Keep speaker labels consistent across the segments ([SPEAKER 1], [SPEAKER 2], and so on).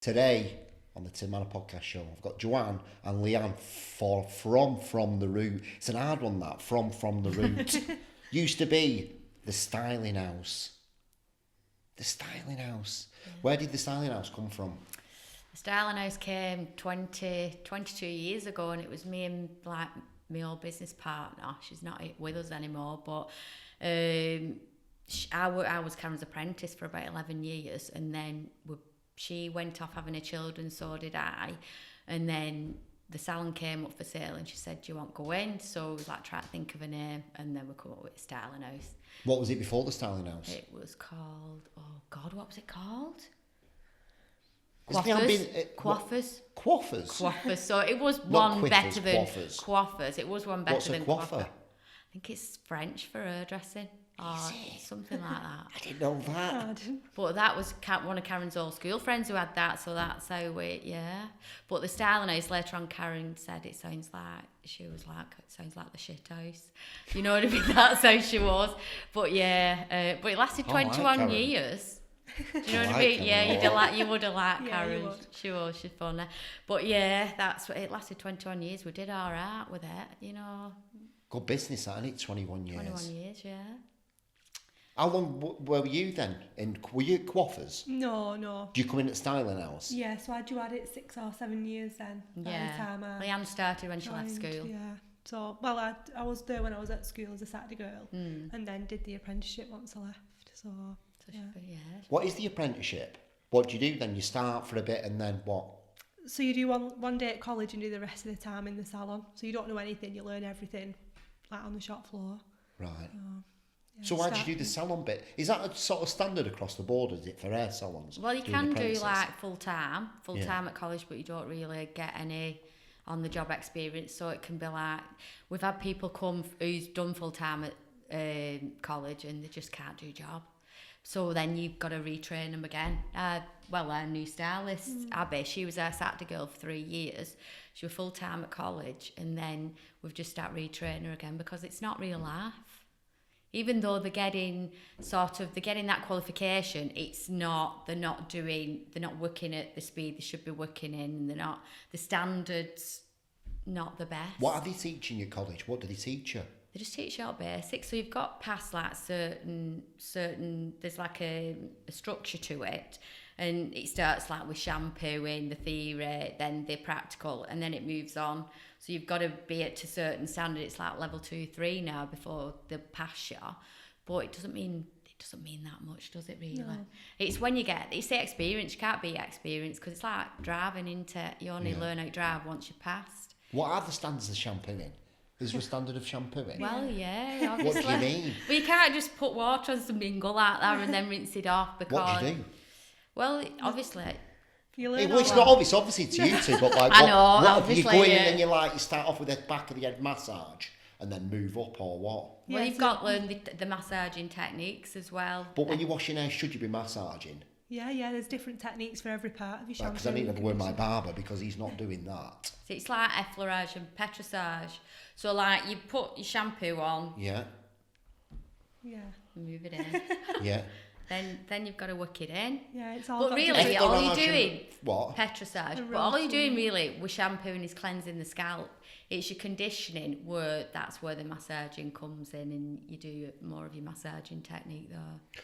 [SPEAKER 1] Today on the Tim Marner Podcast Show, I've got Joanne and Leanne from the root. It's an hard one, that from the root. Used to be the styling house. The styling house. Yeah. Where did the styling house come from?
[SPEAKER 2] The styling house came 22 years ago, and it was me and like my old business partner. She's not with us anymore, but I was Karen's apprentice for about 11 years, and then she went off having a child, and so did I. And then the salon came up for sale, and she said, "Do you want to go in?" So we was like, try to think of a name, and then we come up with styling house.
[SPEAKER 1] What was it before the styling house?
[SPEAKER 2] It was called, oh God, what was it called? Coiffers. So it was one better than coiffers. It was one better than coiffer. I think it's French for hairdressing or something like that.
[SPEAKER 1] I didn't know that.
[SPEAKER 2] But that was one of Karen's old school friends who had that, so that's how But the styling house, later on Karen said it sounds like the shit house. You know what I mean? That's how she was. But yeah, but it lasted 21 years. Do you know what I mean? Yeah, you would have liked Karen. She's funny. But yeah, that's what it lasted 21 years. We did all right with it, you know.
[SPEAKER 1] Good business, hasn't it? 21 years.
[SPEAKER 2] 21 years, yeah.
[SPEAKER 1] How long were you then? Were you coiffers?
[SPEAKER 3] No.
[SPEAKER 1] Do you come in at styling house?
[SPEAKER 3] Yeah, so I had it 6 or 7 years then.
[SPEAKER 2] Yeah.
[SPEAKER 3] By the time
[SPEAKER 2] Leanne started when she left school.
[SPEAKER 3] Yeah. So, I was there when I was at school as a Saturday girl, and then did the apprenticeship once I left. So yeah.
[SPEAKER 1] What is the apprenticeship? What do you do then? You start for a bit and then what?
[SPEAKER 3] So you do one day at college and do the rest of the time in the salon. So you don't know anything, you learn everything like on the shop floor.
[SPEAKER 1] Right. So why do you do the salon bit? Is that a sort of standard across the board, is it, for hair salons?
[SPEAKER 2] Well, you can do like full-time at college, but you don't really get any on-the-job experience. So it can be like, we've had people come who's done full-time at college and they just can't do a job. So then you've got to retrain them again. Our new stylist, Abby, she was our Saturday girl for 3 years. She was full-time at college, and then we've just started retraining her again because it's not real life. Even though they're getting that qualification, they're not working at the speed they should be working in, and the standards not the best.
[SPEAKER 1] What are they teaching at college? What do they teach you?
[SPEAKER 2] They just teach you all basics. So you've got past like certain there's like a structure to it, and it starts like with shampooing, the theory, then the practical, and then it moves on. So you've got to be at a certain standard. It's like level 2, 3 now before they pass you. But it doesn't mean that much, does it really? No. It's when it's the experience. You can't be experienced because it's like driving into. You only learn how to drive once you're passed.
[SPEAKER 1] What are the standards of shampooing? Is there a standard of shampooing?
[SPEAKER 2] Well, yeah, obviously.
[SPEAKER 1] What do you mean?
[SPEAKER 2] But you can't just put water on some mingle like that and then rinse it off because...
[SPEAKER 1] What do you do?
[SPEAKER 2] Well, obviously...
[SPEAKER 1] It's not obvious, obviously, to you two, but like...
[SPEAKER 2] I know,
[SPEAKER 1] what you go in and then you start off with the back of the head massage and then move up, or what?
[SPEAKER 2] Well, you've got to learn the massaging techniques as well.
[SPEAKER 1] But when you wash your hair, should you be massaging?
[SPEAKER 3] Yeah, there's different techniques for every part of your shampoo.
[SPEAKER 1] Because I need to go with my barber because he's not doing that.
[SPEAKER 2] So it's like effleurage and petrissage. So like you put your shampoo on.
[SPEAKER 1] Yeah.
[SPEAKER 2] Move it in.
[SPEAKER 1] Yeah.
[SPEAKER 2] Then you've got to work it in.
[SPEAKER 3] Yeah, it's all.
[SPEAKER 2] But really, all you're doing
[SPEAKER 1] what?
[SPEAKER 2] Petrissage. But all you're doing really with shampooing is cleansing the scalp. It's your conditioning that's where the massaging comes in, and you do more of your massaging technique there.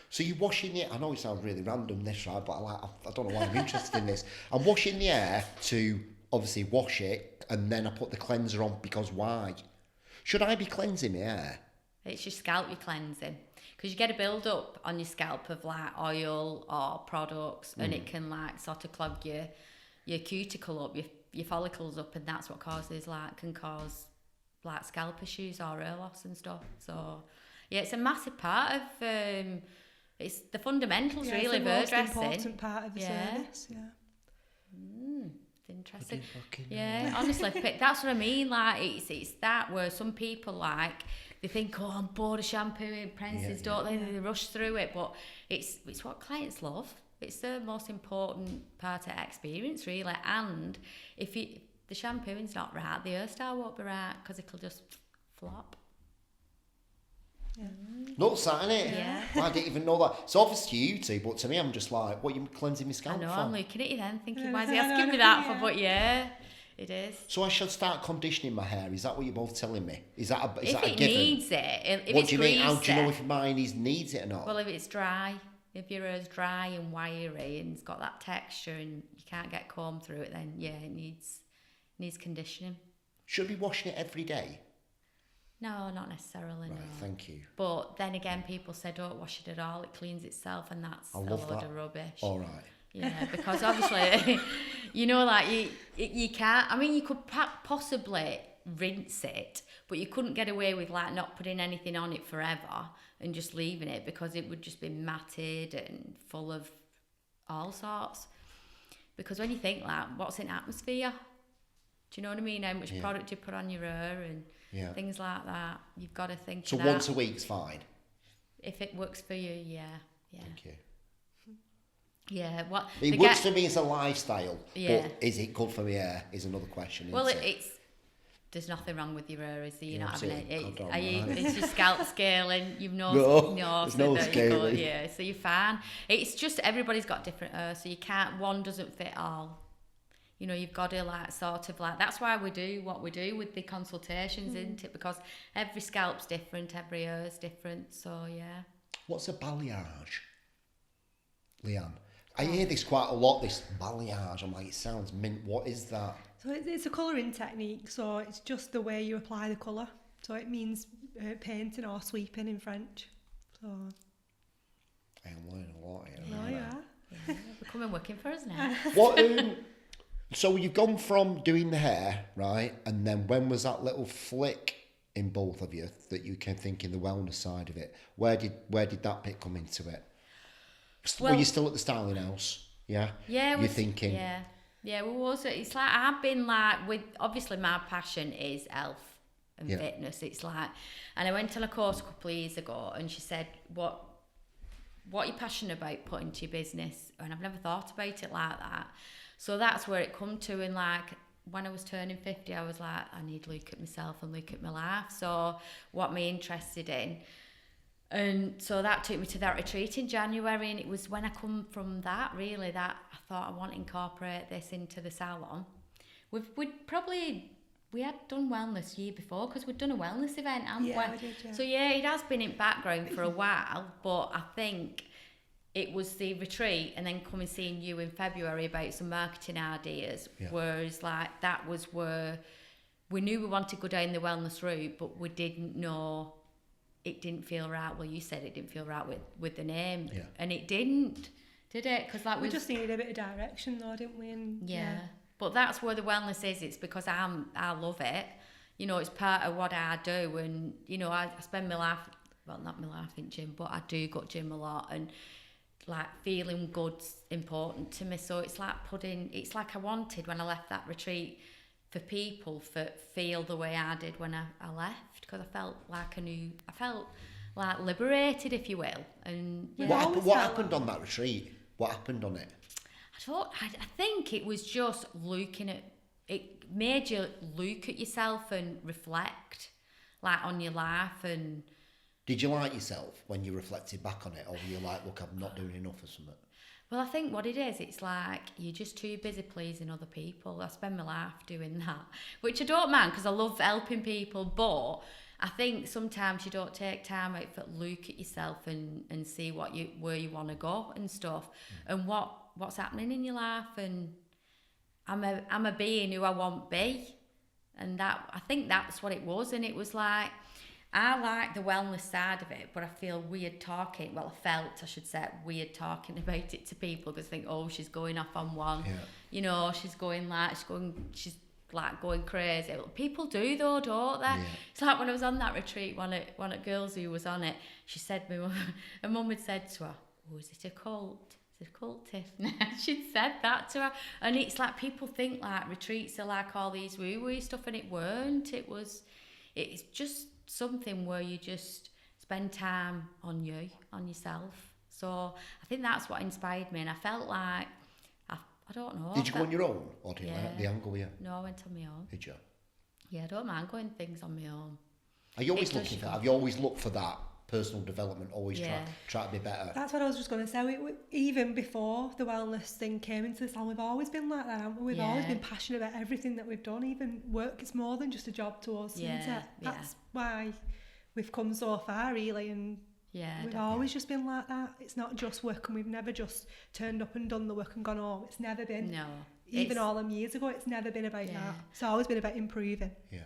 [SPEAKER 1] So you're washing the hair. I know it sounds really random this, right? But I don't know why I'm interested in this. I'm washing the hair to obviously wash it, and then I put the cleanser on because why? Should I be cleansing my hair?
[SPEAKER 2] It's your scalp you're cleansing. Because you get a build up on your scalp of like oil or products, and it can like sort of clog your cuticle up, your follicles up, and that's what can cause like scalp issues or hair loss and stuff. So yeah, it's a massive part of it's the fundamentals really of hairdressing.
[SPEAKER 3] It's the most important part of the service.
[SPEAKER 2] It's interesting. Yeah, honestly, that's what I mean. Like it's that where some people like. They think, I'm bored of shampooing, apprentices, don't they? They rush through it, but it's what clients love. It's the most important part of experience, really. And if the shampooing's not right, the hairstyle won't be right because it'll just flop.
[SPEAKER 1] Nuts, that, innit?
[SPEAKER 2] Yeah.
[SPEAKER 1] I didn't even know that. It's obvious to you two, but to me, I'm just like, what are you cleansing my scalp
[SPEAKER 2] I know,
[SPEAKER 1] for?
[SPEAKER 2] I'm looking at you then, thinking, why is he asking me that for? But yeah, it is.
[SPEAKER 1] So I should start conditioning my hair. Is that what you're both telling me? Is that a given?
[SPEAKER 2] If it needs it, if
[SPEAKER 1] what
[SPEAKER 2] it's
[SPEAKER 1] do you mean? How do you know
[SPEAKER 2] greasy-
[SPEAKER 1] if mine needs it or not?
[SPEAKER 2] Well, if it's dry, if your hair's dry and wiry and it's got that texture and you can't get comb through it, then yeah, it needs conditioning.
[SPEAKER 1] Should I be washing it every day?
[SPEAKER 2] No, not necessarily.
[SPEAKER 1] Right,
[SPEAKER 2] no.
[SPEAKER 1] thank you.
[SPEAKER 2] But then again, people say don't wash it at all. It cleans itself, and that's a
[SPEAKER 1] love
[SPEAKER 2] load
[SPEAKER 1] that.
[SPEAKER 2] of rubbish.
[SPEAKER 1] All right.
[SPEAKER 2] Yeah, because obviously, you know, like you can't. I mean, you could possibly rinse it, but you couldn't get away with like not putting anything on it forever and just leaving it because it would just be matted and full of all sorts. Because when you think like, what's in atmosphere? Do you know what I mean? How much product you put on your hair and things like that. You've got to think.
[SPEAKER 1] So
[SPEAKER 2] of that.
[SPEAKER 1] once a week's fine.
[SPEAKER 2] If it works for you, yeah.
[SPEAKER 1] Thank you.
[SPEAKER 2] Yeah, what
[SPEAKER 1] it works for me as a lifestyle,
[SPEAKER 2] yeah.
[SPEAKER 1] but is it good for my hair? Is another question.
[SPEAKER 2] Well,
[SPEAKER 1] isn't it?
[SPEAKER 2] it's there's nothing wrong with your hair, is there? You're not having
[SPEAKER 1] absolutely.
[SPEAKER 2] it.
[SPEAKER 1] God,
[SPEAKER 2] Are you?
[SPEAKER 1] right.
[SPEAKER 2] It's your scalp scaling. You've
[SPEAKER 1] No, there's
[SPEAKER 2] so
[SPEAKER 1] no
[SPEAKER 2] that you
[SPEAKER 1] scaling.
[SPEAKER 2] go, yeah, so you're fine. It's just everybody's got different hair, so you can't. One doesn't fit all. You know, you've got to like sort of like. That's why we do what we do with the consultations, isn't it? Because every scalp's different, every hair's different. So yeah.
[SPEAKER 1] What's a balayage, Leanne? I hear this quite a lot, this balayage. I'm like, it sounds mint. What is that?
[SPEAKER 3] So it's a colouring technique, so it's just the way you apply the colour. So it means painting or sweeping in French. So.
[SPEAKER 1] I am learning a lot here.
[SPEAKER 3] Oh, yeah.
[SPEAKER 2] We're coming working for us now.
[SPEAKER 1] What? So you've gone from doing the hair, right? And then when was that little flick in both of you that you can think in the wellness side of it? Where did that bit come into it? Were you still at the styling house? Yeah.
[SPEAKER 2] Yeah.
[SPEAKER 1] You're thinking.
[SPEAKER 2] Yeah. Yeah. Well, also it's like I've been like with obviously my passion is health and fitness. It's like, and I went on a course a couple of years ago, and she said, "What are you passionate about putting into your business?" And I've never thought about it like that. So that's where it come to. And like when I was turning 50, I was like, I need to look at myself and look at my life. So what am I interested in? And so that took me to that retreat in January, and it was when I come from that really that I thought I want to incorporate this into the salon. We had done wellness year before because we'd done a wellness event, and
[SPEAKER 3] we did, yeah.
[SPEAKER 2] So yeah, it has been in background for a while, but I think it was the retreat and then coming seeing you in February about some marketing ideas, whereas like that was where we knew we wanted to go down the wellness route, but we didn't know. It didn't feel right. Well, you said it didn't feel right with the name, and it didn't, did it? Because like
[SPEAKER 3] we just needed a bit of direction, though, didn't we? And
[SPEAKER 2] yeah. But that's where the wellness is. It's because I love it. You know, it's part of what I do, and you know, I spend my life, well, not my life in gym, but I do go to gym a lot, and like feeling good's important to me. So it's like it's like I wanted when I left that retreat for people to feel the way I did when I left, because I felt like liberated, if you will. And
[SPEAKER 1] What happened on that retreat? What happened on it?
[SPEAKER 2] I think it was just looking at it, made you look at yourself and reflect like on your life. And
[SPEAKER 1] did you like yourself when you reflected back on it, or were you like, look, I'm not doing enough or something?
[SPEAKER 2] Well, I think what it is, it's like you're just too busy pleasing other people. I spend my life doing that, which I don't mind because I love helping people, but I think sometimes you don't take time out to look at yourself and see where you want to go and stuff, and what's happening in your life. And I'm a being who I want to be, and that I think that's what it was. And it was like, I like the wellness side of it, but I feel weird talking. Well, I felt weird talking about it to people because I think, oh, she's going off on one. Yeah. You know, she's like going crazy. People do though, don't they? Yeah. It's like when I was on that retreat, one of the girls who was on it, she said, her mum had said to her, "Oh, is it a cult? Is it a cult, Tiff?" She'd said that to her. And it's like people think like retreats are like all these woo-woo stuff, and it weren't. It's just something where you just spend time on yourself. So I think that's what inspired me, and I felt like I don't know.
[SPEAKER 1] Did you go on your own, or did you let the angle here?
[SPEAKER 2] No, I went on my own.
[SPEAKER 1] Did you?
[SPEAKER 2] Yeah, I don't mind going things on my own.
[SPEAKER 1] Are you always looking for that? Have you always looked for that personal development, always try to be better.
[SPEAKER 3] That's what I was just going to say. We, even before the wellness thing came into the salon, we've always been like that, haven't we? We've always been passionate about everything that we've done. Even work is more than just a job to us, isn't it? That's why we've come so far, really, and we've always just been like that. It's not just work, and we've never just turned up and done the work and gone home. It's never been.
[SPEAKER 2] No.
[SPEAKER 3] Even all them years ago, it's never been about that. It's always been about improving.
[SPEAKER 1] Yeah.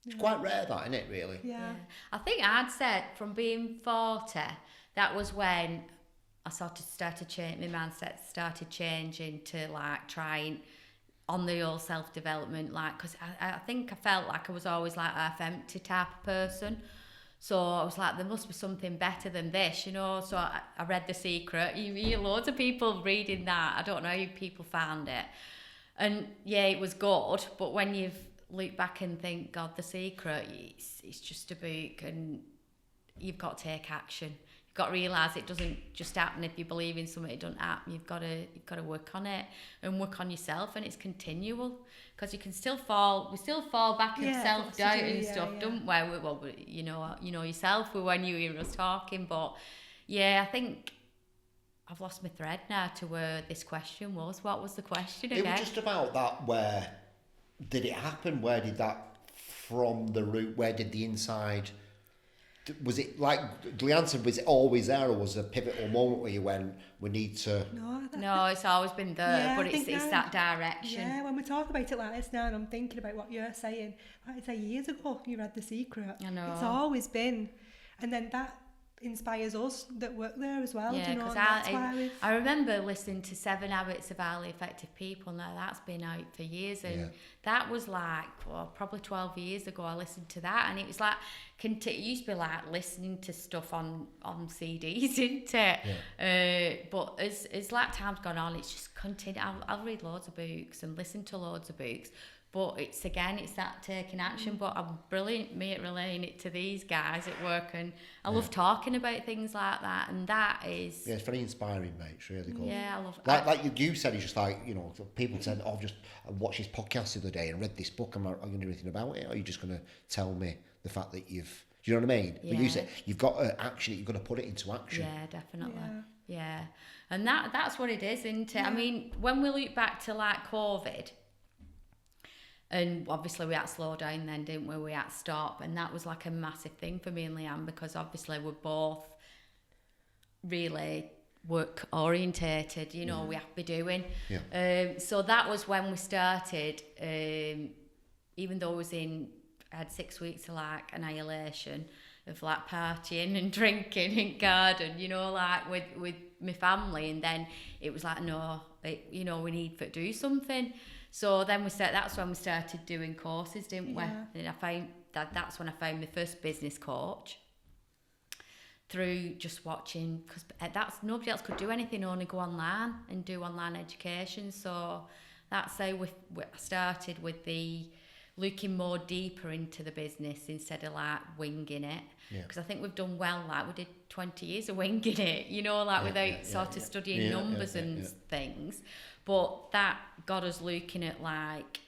[SPEAKER 1] It's quite rare, that, isn't it, really?
[SPEAKER 3] Yeah.
[SPEAKER 2] I think I'd said from being 40, that was when I sort of started changing, my mindset started changing to like trying on the old self-development, like, because I think I felt like I was always like half empty type of person. So I was like, there must be something better than this, you know. So I read The Secret. You hear loads of people reading that. I don't know how people found it. And yeah, it was good. But when you've looked back and think, God, The Secret, it's just a book, and you've got to take action. You've got to realise it doesn't just happen if you believe in something. It doesn't happen. You've got to work on it and work on yourself, and it's continual. Because you can still fall, we still fall back in self-doubt and stuff, don't we? Well, you know yourself when you hear us talking, but yeah, I think I've lost my thread now to where this question was. What was the question again?
[SPEAKER 1] It was just about that, where did it happen? Where did that, from the root, where did the inside, was it like Leanne said, was it always there, or was there a pivotal moment where you went, we need to...
[SPEAKER 2] No, it's always been there, but it's that direction.
[SPEAKER 3] Yeah, when we talk about it like this now, and I'm thinking about what you're saying, like I say, years ago you read The Secret.
[SPEAKER 2] I know.
[SPEAKER 3] It's always been, and then that inspires us that work there as well.
[SPEAKER 2] Yeah,
[SPEAKER 3] because
[SPEAKER 2] I remember listening to 7 Habits of Highly Effective People. Now that's been out for years, and that was like probably 12 years ago. I listened to that, and it was like it used to be like listening to stuff on CDs, isn't it? Yeah. But as like time's gone on, it's just continued. I'll read loads of books and listen to loads of books. But it's that taking action. But I'm brilliant at relaying it to these guys at work, and I love talking about things like that. And that is...
[SPEAKER 1] Yeah, it's very inspiring, mate. It's really good.
[SPEAKER 2] Yeah, I love
[SPEAKER 1] it. Like you said, it's just like, you know, people said, I've just watched this podcast the other day and read this book. Are you going to do anything about it? Or are you just going to tell me the fact that you've... Do you know what I mean? Yeah. But you said you've got to action it, you've got to put it into action.
[SPEAKER 2] Yeah, definitely. Yeah. And that's what it is, isn't it? Yeah. I mean, when we look back to like COVID... And obviously we had to slow down then, didn't we? We had to stop. And that was like a massive thing for me and Leanne, because obviously we're both really work orientated, you know, we have to be doing. Yeah. So that was when we started, even though I had 6 weeks of like annihilation of like partying and drinking in garden, you know, like with my family. And then it was like, no, we need to do something. So then that's when we started doing courses, didn't we? And I found that's when I found my first business coach through just watching, because nobody else could do anything, only go online and do online education. So that's how we started with the looking more deeper into the business instead of like winging it. Because I think we've done well, like we did 20 years of winging it, you know, like without studying numbers and things. But that got us looking at like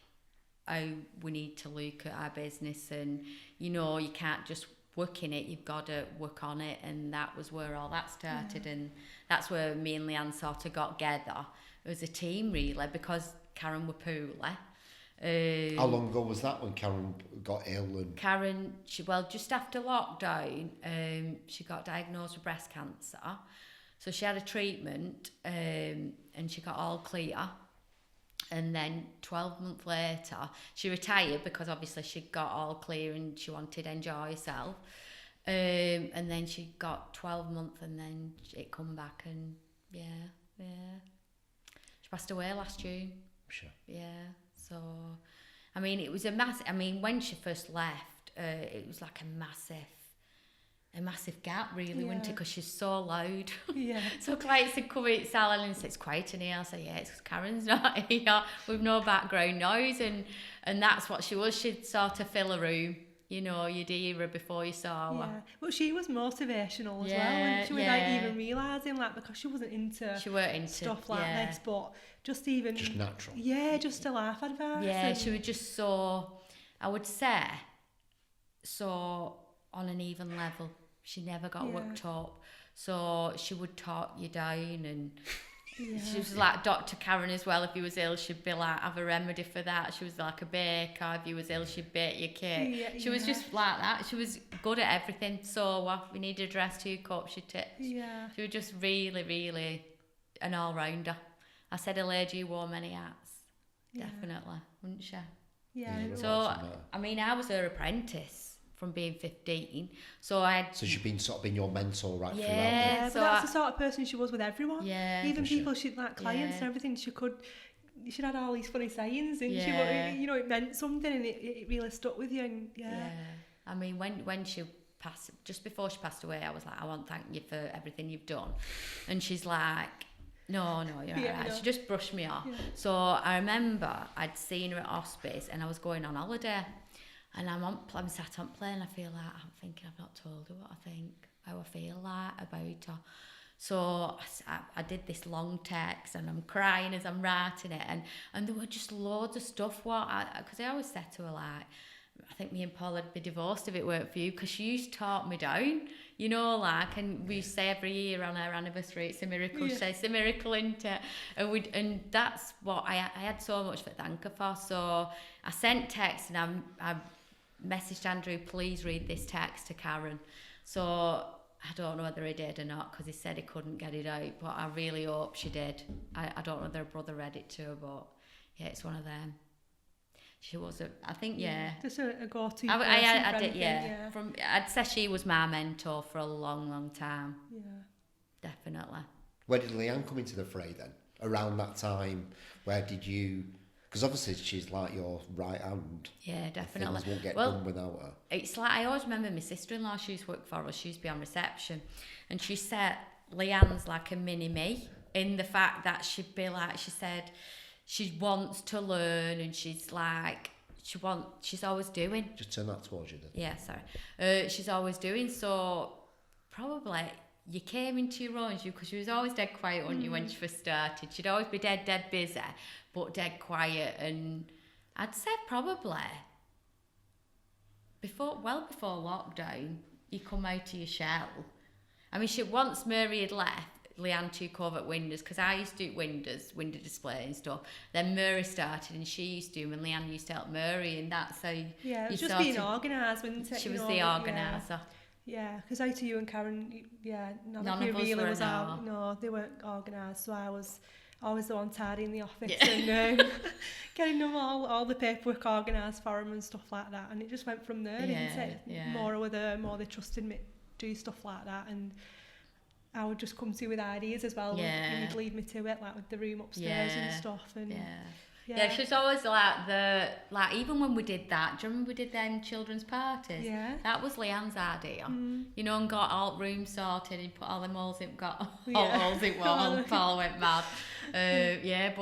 [SPEAKER 2] how we need to look at our business, and you know, you can't just work in it, you've got to work on it. And that was where all that started, and that's where me and Leanne sort of got together as a team, really, because Karen were poorly.
[SPEAKER 1] How long ago was that when Karen got ill? And
[SPEAKER 2] Karen, just after lockdown, she got diagnosed with breast cancer. So she had a treatment, and she got all clear. And then 12 months later, she retired because obviously she got all clear and she wanted to enjoy herself. And then she got 12 months, and then it come back, and she passed away last June.
[SPEAKER 1] Sure.
[SPEAKER 2] Yeah. So, I mean, it was when she first left, it was like a massive gap, really, wasn't it? Because she's so loud. Yeah. So clients would come in salon and say, it's quiet in here. I'll say, yeah, it's 'cause Karen's not here with no background noise. And that's what she was. She'd sort of fill a room. You know, you'd hear her before you saw her.
[SPEAKER 3] Yeah, but she was motivational as well. And she without even realising, like, because she weren't into stuff like this, but just
[SPEAKER 1] natural.
[SPEAKER 3] Yeah, just a laugh advice.
[SPEAKER 2] Yeah, she was just so, I would say, so on an even level. She never got worked up. So she would talk you down, and she was like Dr. Karen as well. If you was ill, she'd be like, have a remedy for that. She was like a baker. If you was ill, she'd bake your cake. She was just like that. She was good at everything. So if we needed a dress, 2 cups, she'd take. Yeah. She was just really, really an all-rounder. I said a lady who wore many hats. Definitely, wouldn't she?
[SPEAKER 3] Yeah.
[SPEAKER 2] So, I mean, I was her apprentice from being 15. So she'd
[SPEAKER 1] been sort of been your mentor right throughout.
[SPEAKER 3] Yeah, so that's the sort of person she was with everyone.
[SPEAKER 2] Yeah.
[SPEAKER 3] Even people she'd like clients and everything, she had all these funny sayings, and she, you know, it meant something, and it really stuck with you. And
[SPEAKER 2] I mean, when she passed, just before she passed away, I was like, I want to thank you for everything you've done. And she's like, no, you're alright. No. She just brushed me off. Yeah. So I remember I'd seen her at hospice, and I was going on holiday. And I'm sat on plane, I feel like, I'm thinking I've not told her what I think, how I feel like about her. So I did this long text, and I'm crying as I'm writing it, and there were just loads of stuff, because I always said to her, like, I think me and Paul would be divorced if it weren't for you, because she used to talk me down, you know, like, and we say every year on our anniversary, it's a miracle. She says, it's a miracle, isn't it? And that's what I had so much to thank her for. So I sent text, and I messaged Andrew, please read this text to Karen. So I don't know whether he did or not, because he said he couldn't get it out, but I really hope she did. I don't know whether her brother read it to her, but yeah, it's one of them. She was I think,
[SPEAKER 3] just a go-to person.
[SPEAKER 2] I did, yeah. I'd say she was my mentor for a long, long time. Yeah. Definitely.
[SPEAKER 1] Where did Leanne come into the fray then? Around that time, where did you... Because obviously she's like your right hand.
[SPEAKER 2] Yeah, definitely.
[SPEAKER 1] Things won't get done without her.
[SPEAKER 2] It's like, I always remember my sister-in-law, she used to work for us, she used to be on reception, and she said Leanne's like a mini-me, in the fact that she'd be like, she said she wants to learn, and she's like, she's always doing.
[SPEAKER 1] Just turn that towards you then.
[SPEAKER 2] Yeah, sorry. She's always doing, so probably... You came into your own, because she was always dead quiet, wasn't you, when she first started? She'd always be dead busy, but dead quiet. And I'd say probably before lockdown, you come out of your shell. I mean, once Mary had left, Leanne took over at Windows, because I used to do window display and stuff. Then Mary started, and she used to do them, and Leanne used to help Mary, and that's how
[SPEAKER 3] it was just being organised, wasn't it?
[SPEAKER 2] She was the organiser.
[SPEAKER 3] Yeah, because out of you and Karen, none of you really was out. No, they weren't organised, so I was always the one tidying the office and getting them all the paperwork organised for them and stuff like that. And it just went from there, didn't it? More with her, more they trusted me to do stuff like that, and I would just come to you with ideas as well, and you'd lead me to it, like with the room upstairs and stuff. And
[SPEAKER 2] yeah, she was always like even when we did that, do you remember we did them children's parties? Yeah. That was Leanne's idea. You know, and got all rooms sorted and put all them holes in, holes in wall, Paul went mad. I'd say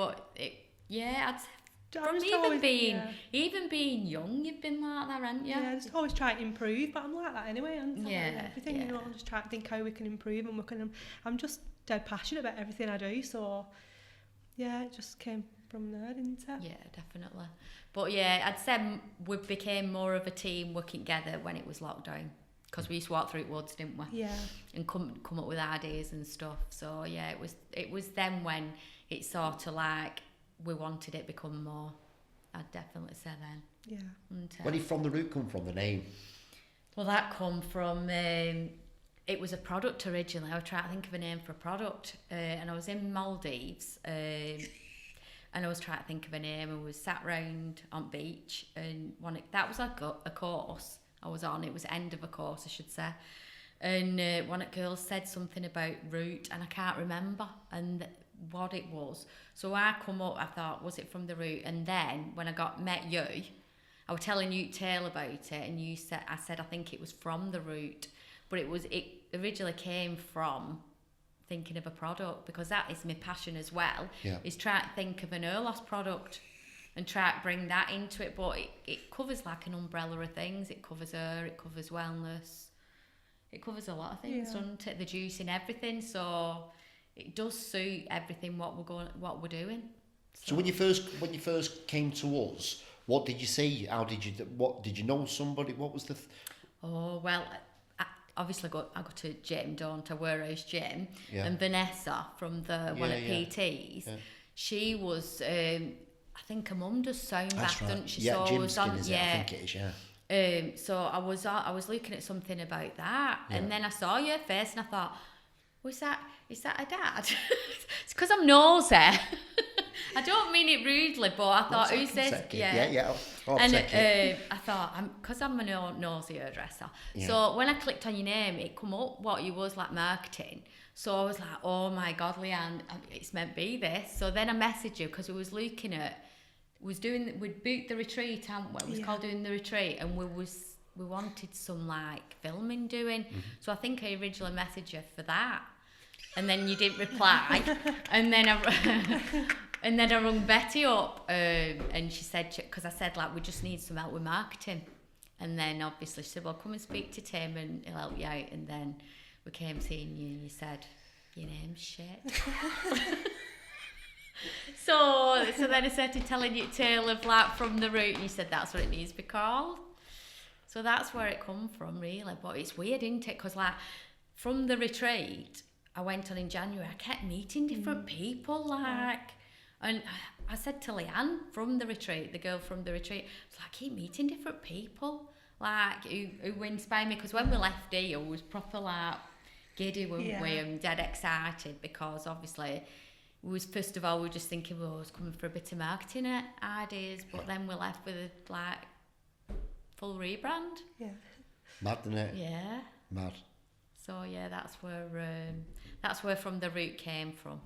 [SPEAKER 2] from even being young, you've been like that, haven't you?
[SPEAKER 3] Yeah, just always try to improve, but I'm like that anyway, and everything, you know, I'm just trying to think how we can improve, and I'm just dead passionate about everything I do, so yeah, it just came from there, didn't it?
[SPEAKER 2] Yeah, definitely. But yeah, I'd say we became more of a team working together when it was lockdown, because we used to walk through woods, didn't we? Yeah. And come up with ideas and stuff. So yeah, it was then when it sort of like we wanted it become more. I'd definitely say then.
[SPEAKER 1] Yeah. Where did from the root come from, the name?
[SPEAKER 2] Well, that come from it was a product originally. I was trying to think of a name for a product, and I was in Maldives. And I was trying to think of a name, and we sat round on beach, and that was a course I was on. It was end of a course, I should say. And one of the girls said something about root, and I can't remember and what it was. So I come up, I thought, was it from the root? And then when I met you, I was telling you tale about it, and I said I think it was from the root, but it originally came from thinking of a product, because that is my passion as well, is try to think of an hair loss product and try to bring that into it, but it covers like an umbrella of things. It covers hair, it covers wellness, it covers a lot of things, doesn't it? The juice in everything, so it does suit everything what we're doing.
[SPEAKER 1] So when you first came to us, what did you see? What did you know somebody? What was the...
[SPEAKER 2] Oh well, obviously I go to gym, don't I? Warehouse gym,
[SPEAKER 1] Yeah.
[SPEAKER 2] and Vanessa from the one at PTs, she was. I think her mum does sound bath, doesn't she?
[SPEAKER 1] Yeah,
[SPEAKER 2] so
[SPEAKER 1] Jim
[SPEAKER 2] was
[SPEAKER 1] Skin,
[SPEAKER 2] on,
[SPEAKER 1] is it? I think it is, yeah.
[SPEAKER 2] So I was looking at something about that, and then I saw your face, and I thought, is that a dad? It's because I'm nosy. I don't mean it rudely, but I thought, who's this?
[SPEAKER 1] Yeah. I'll
[SPEAKER 2] And
[SPEAKER 1] take it.
[SPEAKER 2] I thought, because I'm a nosy hairdresser.
[SPEAKER 1] Yeah.
[SPEAKER 2] So when I clicked on your name, it come up what you was like marketing. So I was like, oh my God, Leanne, it's meant to be this. So then I messaged you because we was looking at, we'd booked the retreat, hadn't we? It was called Doing the Retreat, and we wanted some like filming doing. So I think I originally messaged you for that. And then you didn't reply. and then I rung Betty up, and she said, because I said like we just need some help with marketing, and then obviously she said, well, come and speak to Tim and he'll help you out. And then we came seeing you, and you said your name's shit. so then I started telling you a tale of like from the root, and you said that's what it needs to be called. So that's where it come from, really. But it's weird, isn't it? Because like from the retreat I went on in January, I kept meeting different people, like, and I said to Leanne from the retreat, the girl from the retreat, I was like, I keep meeting different people, like, who inspire me, because when we left here, we was proper, like, giddy, weren't we, and dead excited, because obviously, we was, first of all, we were just thinking, well, I was coming for a bit of marketing ideas, but then we left with a, like, full rebrand.
[SPEAKER 3] Yeah.
[SPEAKER 1] Mad, isn't it?
[SPEAKER 2] Yeah.
[SPEAKER 1] Mad.
[SPEAKER 2] So yeah, that's where from the root came from.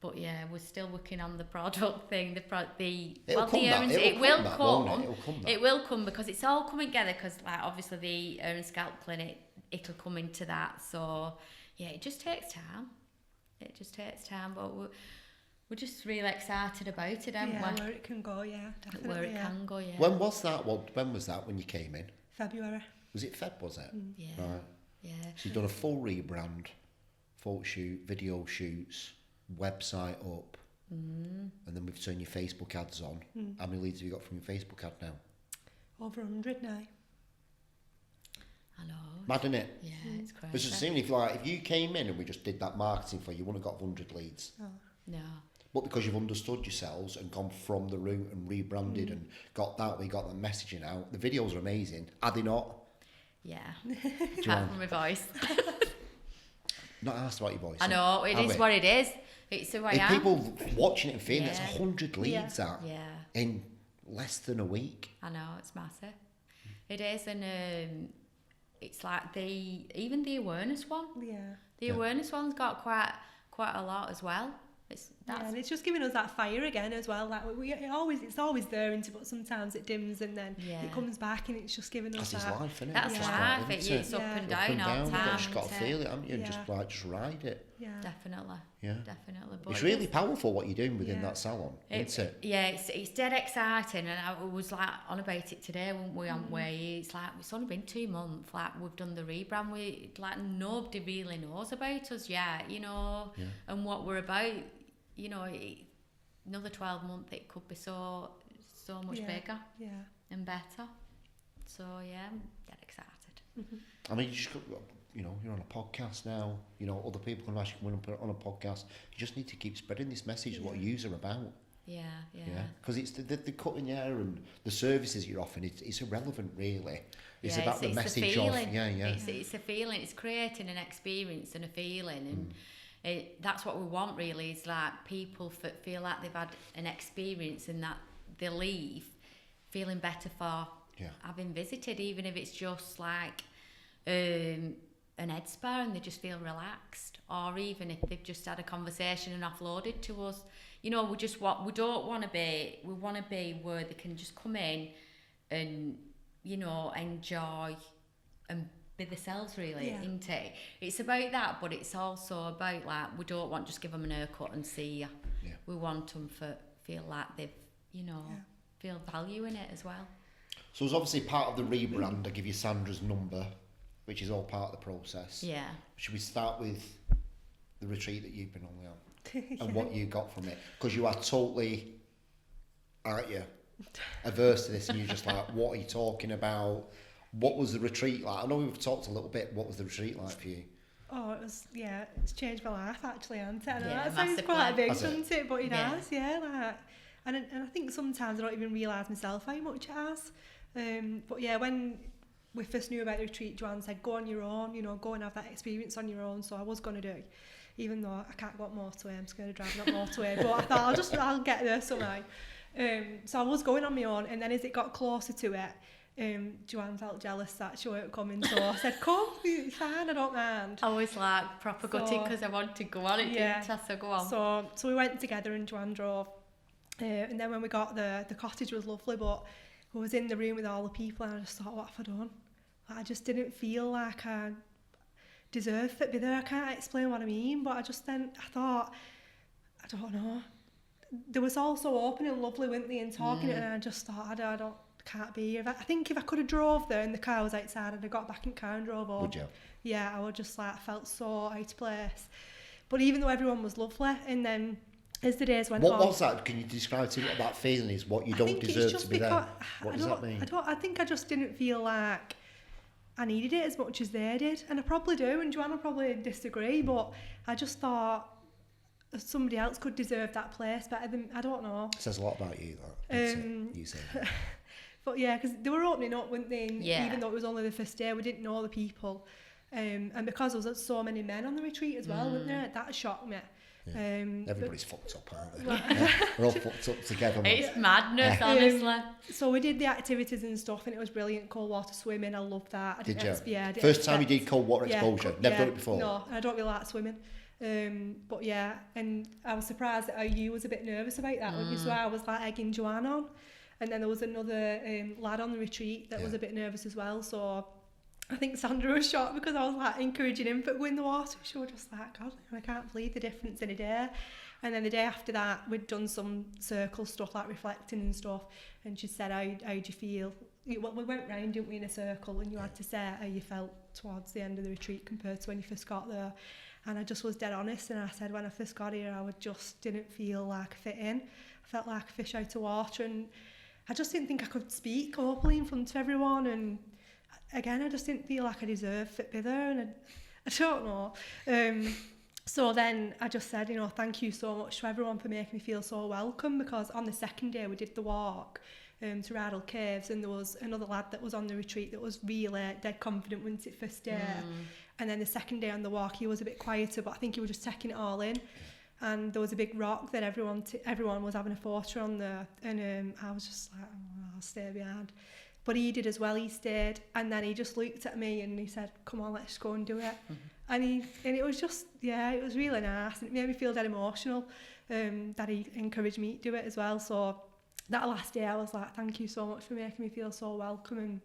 [SPEAKER 2] But yeah, we're still working on the product thing. It will come because it's all coming together. Because like obviously the hair and scalp clinic, it'll come into that. So yeah, it just takes time. But we're just really excited about it, aren't we?
[SPEAKER 3] Where it can go, definitely.
[SPEAKER 2] Where it can go, yeah.
[SPEAKER 1] When was that? When was that when you came in?
[SPEAKER 3] February.
[SPEAKER 1] Was it Feb, was it?
[SPEAKER 2] Yeah.
[SPEAKER 1] Right.
[SPEAKER 2] Yeah.
[SPEAKER 1] So you've done a full rebrand, photo shoot, video shoots, website up, and then we've turned your Facebook ads on. How many leads have you got from your Facebook ad now?
[SPEAKER 3] Over 100 now.
[SPEAKER 2] I know.
[SPEAKER 1] Mad, isn't it?
[SPEAKER 2] Yeah, it's crazy.
[SPEAKER 1] It's just seeing if you came in and we just did that marketing for you, you wouldn't have got 100 leads.
[SPEAKER 3] Oh.
[SPEAKER 2] No.
[SPEAKER 1] But because you've understood yourselves and gone from the route and rebranded and got that, we got the messaging out. The videos are amazing. Are they not?
[SPEAKER 2] Yeah. Apart from my voice.
[SPEAKER 1] Not asked about your voice.
[SPEAKER 2] I know, it is what it is. It's who I am.
[SPEAKER 1] People watching it and feeling it's 100 leads in less than a week.
[SPEAKER 2] I know, it's massive. It is, and it's like even the awareness one.
[SPEAKER 3] Yeah.
[SPEAKER 2] The awareness one's got quite a lot as well.
[SPEAKER 3] And it's just giving us that fire again as well. Like it's always there, but sometimes it dims and then it comes back, and it's just giving us that.
[SPEAKER 1] That's life, isn't it?
[SPEAKER 2] That's life. It's up and down all the time.
[SPEAKER 1] You've just got to feel it, haven't you? And just ride it.
[SPEAKER 2] Yeah. Definitely.
[SPEAKER 1] Yeah.
[SPEAKER 2] Definitely. But
[SPEAKER 1] it's really powerful what you're doing within that salon, isn't it?
[SPEAKER 2] Yeah, it's dead exciting, and I was like on about it today, weren't we, on way? It's like it's only been 2 months. Like we've done the rebrand. Nobody really knows about us yet, and what we're about. Another 12 months, it could be so much bigger and better. So yeah, I'm dead excited.
[SPEAKER 1] I mean, you just got, you're on a podcast now. Other people can actually come on a podcast. You just need to keep spreading this message of what yous are about.
[SPEAKER 2] Yeah.
[SPEAKER 1] Because it's the cutting hair and the services you're offering. It's irrelevant, really. It's about the message of
[SPEAKER 2] It's a feeling. It's creating an experience and a feeling, and. That's what we want, really, is like people feel like they've had an experience and that they leave feeling better for having visited, even if it's just like an head spa and they just feel relaxed, or even if they've just had a conversation and offloaded to us. We want to be where they can just come in and enjoy and be themselves, really, isn't it? It's about that, but it's also about like we don't want just give them an haircut and see you. Yeah. We want them to feel like they've feel value in it as well.
[SPEAKER 1] So it's obviously part of the rebrand. I give you Sandra's number, which is all part of the process.
[SPEAKER 2] Yeah.
[SPEAKER 1] Should we start with the retreat that you've been on, Leanne, and what you got from it? Because you are totally, aren't you, averse to this, and you're just like, what are you talking about? What was the retreat like? I know we've talked a little bit. What was the retreat like for you?
[SPEAKER 3] Oh, it's changed my life actually, hasn't it? I know that sounds
[SPEAKER 2] massively.
[SPEAKER 3] quite big, doesn't it? But it has, like, and I think sometimes I don't even realise myself how much it has. But yeah, when we first knew about the retreat, Joanne said, go on your own, go and have that experience on your own. So I was going to do, even though I can't go up motorway, I'm scared of driving up motorway, but I thought I'll get there somehow. So I was going on my own, and then as it got closer to it, Joanne felt jealous that she weren't coming, so I said, come, it's fine, I don't mind.
[SPEAKER 2] I was like proper gutted because I wanted to go on it, didn't I? So go on.
[SPEAKER 3] So we went together and Joanne drove, and then when we got there, the cottage was lovely, but we was in the room with all the people and I just thought, what have I done? I just didn't feel like I deserved to be there. I can't explain what I mean, but I thought, I don't know. They were all so open and lovely, weren't they, and talking, and I just thought, I can't be here. I think if I could have drove there and the car was outside and I got back in the car and drove home.
[SPEAKER 1] Would you?
[SPEAKER 3] Yeah, I would just felt so out of place. But even though everyone was lovely, and then as the days went on...
[SPEAKER 1] What was that? Can you describe to me what that feeling is? What you don't deserve to be there? What does that mean?
[SPEAKER 3] I think I just didn't feel like I needed it as much as they did. And I probably do, and Joanne will probably disagree, but I just thought somebody else could deserve that place better than... I don't know.
[SPEAKER 1] It says a lot about you, that. You say that.
[SPEAKER 3] But yeah, because they were opening up, weren't they?
[SPEAKER 2] Yeah.
[SPEAKER 3] Even though it was only the first day, we didn't know the people. And because there was so many men on the retreat as well, weren't there? That shocked me.
[SPEAKER 1] Yeah. Everybody's fucked up, aren't they? We're all fucked up together.
[SPEAKER 2] It's madness, honestly.
[SPEAKER 3] So we did the activities and stuff, and it was brilliant. Cold water swimming, I loved that.
[SPEAKER 1] Did you?
[SPEAKER 3] Yeah.
[SPEAKER 1] First time you did cold water exposure? Never done it before?
[SPEAKER 3] No, I don't really like swimming. But yeah, and I was surprised that you was a bit nervous about that, wasn't you? So I was egging Joanne on. And then there was another lad on the retreat that was a bit nervous as well. So I think Sandra was shocked because I was encouraging him to go in the water. She was just God, I can't believe the difference in a day. And then the day after that, we'd done some circle stuff, reflecting and stuff. And she said, how do you feel? We went round, didn't we, in a circle, and you had to say how you felt towards the end of the retreat compared to when you first got there. And I just was dead honest, and I said when I first got here, I just didn't feel like I fit in. I felt like a fish out of water, and I just didn't think I could speak openly in front of everyone, and again, I just didn't feel like I deserved to be there, and I don't know. So then I just said, thank you so much to everyone for making me feel so welcome, because on the second day we did the walk to Rydal Caves, and there was another lad that was on the retreat that was really dead confident, wasn't it, first day. And then the second day on the walk he was a bit quieter, but I think he was just taking it all in. And there was a big rock that everyone was having a photo on there, and I was just like, I'll stay behind. But he did as well, he stayed, and then he just looked at me and he said, come on, let's go and do it. And it was just, it was really nice, and it made me feel dead emotional that he encouraged me to do it as well. So that last day I was like, thank you so much for making me feel so welcome, and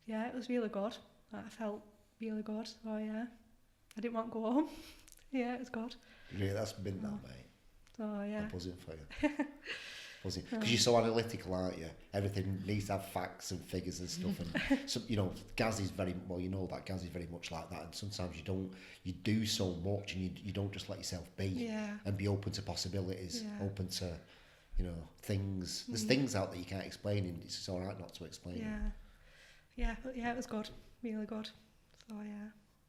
[SPEAKER 3] it was really good. I felt really good, so I didn't want to go home. It was good.
[SPEAKER 1] Yeah, that's been that, mate.
[SPEAKER 3] So yeah.
[SPEAKER 1] I'm buzzing for you. Buzzing. Because you're so analytical, aren't you? Everything needs to have facts and figures and stuff. And so, Gaz is very Gaz is very much like that. And sometimes you do so much, and you don't just let yourself be and be open to possibilities, open to, things. There's things out that you can't explain, and it's all right not to explain.
[SPEAKER 3] But it was good, really good. So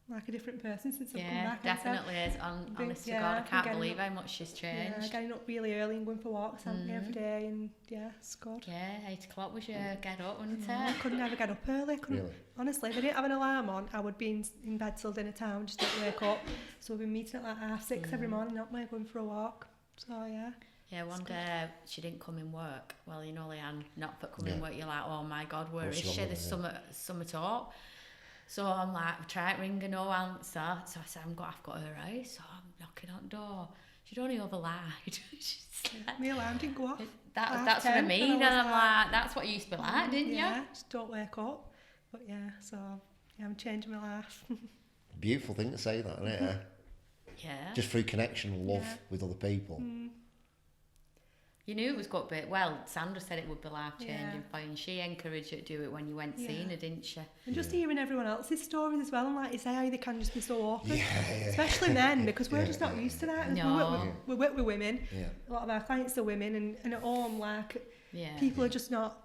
[SPEAKER 3] like a different person since I've come back.
[SPEAKER 2] Definitely is. Honest to God, I can't believe how much she's changed.
[SPEAKER 3] Yeah, getting up really early and going for walks every day, and it's good.
[SPEAKER 2] Yeah, 8 o'clock was your get up, wasn't it?
[SPEAKER 3] I could never get up early.
[SPEAKER 1] Really?
[SPEAKER 3] Honestly, if I didn't have an alarm on, I would be in bed till dinner time, just don't wake up. So we've been meeting at 6:30 every morning, not me, going for a walk. So
[SPEAKER 2] Yeah, one day she didn't come in work. Well, Leanne, not for coming in work, you're like, oh my God, where is she? There's something up. So I'm like, try to ring her, no answer. So I said, I've got her out. So I'm knocking on the door. She'd only overlied.
[SPEAKER 3] My alarm didn't go off.
[SPEAKER 2] That's what I mean. And I'm like, that's what you used to be like, didn't you?
[SPEAKER 3] Yeah, just don't wake up. But so I'm changing my life.
[SPEAKER 1] Beautiful thing to say that, isn't it?
[SPEAKER 2] Yeah.
[SPEAKER 1] Just through connection and love with other people.
[SPEAKER 2] You knew it was good, but Sandra said it would be life-changing for you, and she encouraged you to do it when you went seeing her, didn't she?
[SPEAKER 3] And just hearing everyone else's stories as well, and like you say, how they can just be so open, especially men, because we're just not used to that. And we work with women. A lot of our clients are women, and at home, people are just not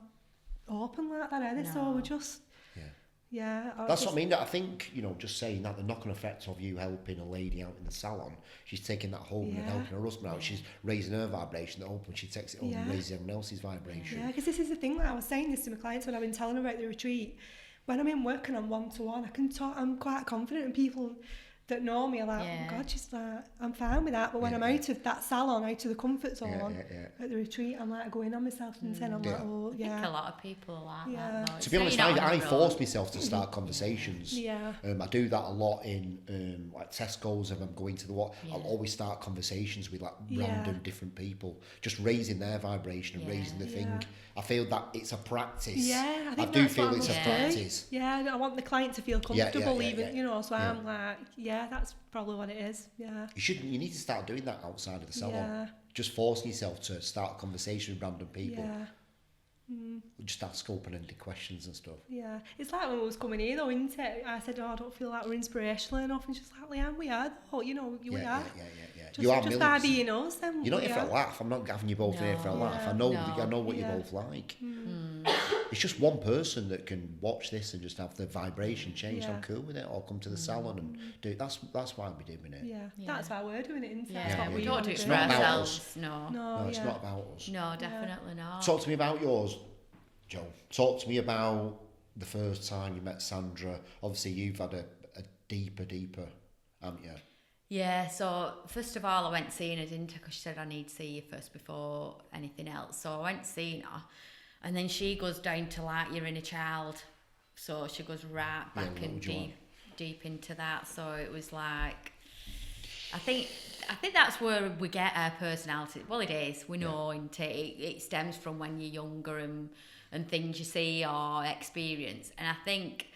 [SPEAKER 3] open like that, are they? So we just Yeah.
[SPEAKER 1] That's what I mean. I think, just saying that, the knock-on effect of you helping a lady out in the salon, she's taking that home and helping her husband out. She's raising her vibration. That hoping she takes it home and raises everyone else's vibration.
[SPEAKER 3] Yeah, because this is the thing that I was saying this to my clients when I've been telling them about the retreat. When I'm in work and I'm one-to-one, I can talk. I'm quite confident, and people that know me are like, oh God, she's like, I'm fine with that. But when I'm out of that salon, out of the comfort zone, at the retreat, I'm like, going on myself and saying, I'm like, oh,
[SPEAKER 2] I think a lot of people are like that, though.
[SPEAKER 1] To be honest, I force myself to start conversations.
[SPEAKER 3] Yeah.
[SPEAKER 1] I do that a lot in like Tesco's. If I'm going to I'll always start conversations with like random different people, just raising their vibration and raising the thing. I feel that it's a practice.
[SPEAKER 3] Yeah, I
[SPEAKER 1] do feel it's a practice.
[SPEAKER 3] Yeah, I want the client to feel comfortable, so I'm like, that's probably what it is. Yeah.
[SPEAKER 1] You need to start doing that outside of the salon.
[SPEAKER 3] Yeah.
[SPEAKER 1] Just forcing yourself to start a conversation with random people.
[SPEAKER 3] Yeah.
[SPEAKER 1] Just ask open-ended questions and stuff. Yeah.
[SPEAKER 3] It's like when we was coming here though, isn't it? I said, I don't feel like we're inspirational enough, and she's like, Leanne, we are though, we are.
[SPEAKER 1] Yeah.
[SPEAKER 3] Just by being us, then
[SPEAKER 1] you're not here for a laugh. I'm not having you both here for a laugh. I know what you're both like. It's just one person that can watch this and just have the vibration change. I'm cool with it. Or come to the salon and do it. That's why we're doing it.
[SPEAKER 3] Yeah. That's why we're doing it, isn't it?
[SPEAKER 2] Yeah.
[SPEAKER 3] That's what we
[SPEAKER 2] don't do it
[SPEAKER 1] It's
[SPEAKER 2] for
[SPEAKER 1] not about
[SPEAKER 2] ourselves.
[SPEAKER 1] us.
[SPEAKER 2] No,
[SPEAKER 1] it's not about us.
[SPEAKER 2] No, definitely not.
[SPEAKER 1] Talk to me about yours, Joe. Talk to me about the first time you met Sandra. Obviously, you've had a deeper, haven't you?
[SPEAKER 2] Yeah, so first of all, I went seeing her, didn't I? Because she said, I need to see you first before anything else. So I went seeing her, and then she goes down to like your inner child. So she goes right back and deep into that. So it was like, I think that's where we get our personality. Well, it is. We know, it stems from when you're younger and things you see or experience. And I think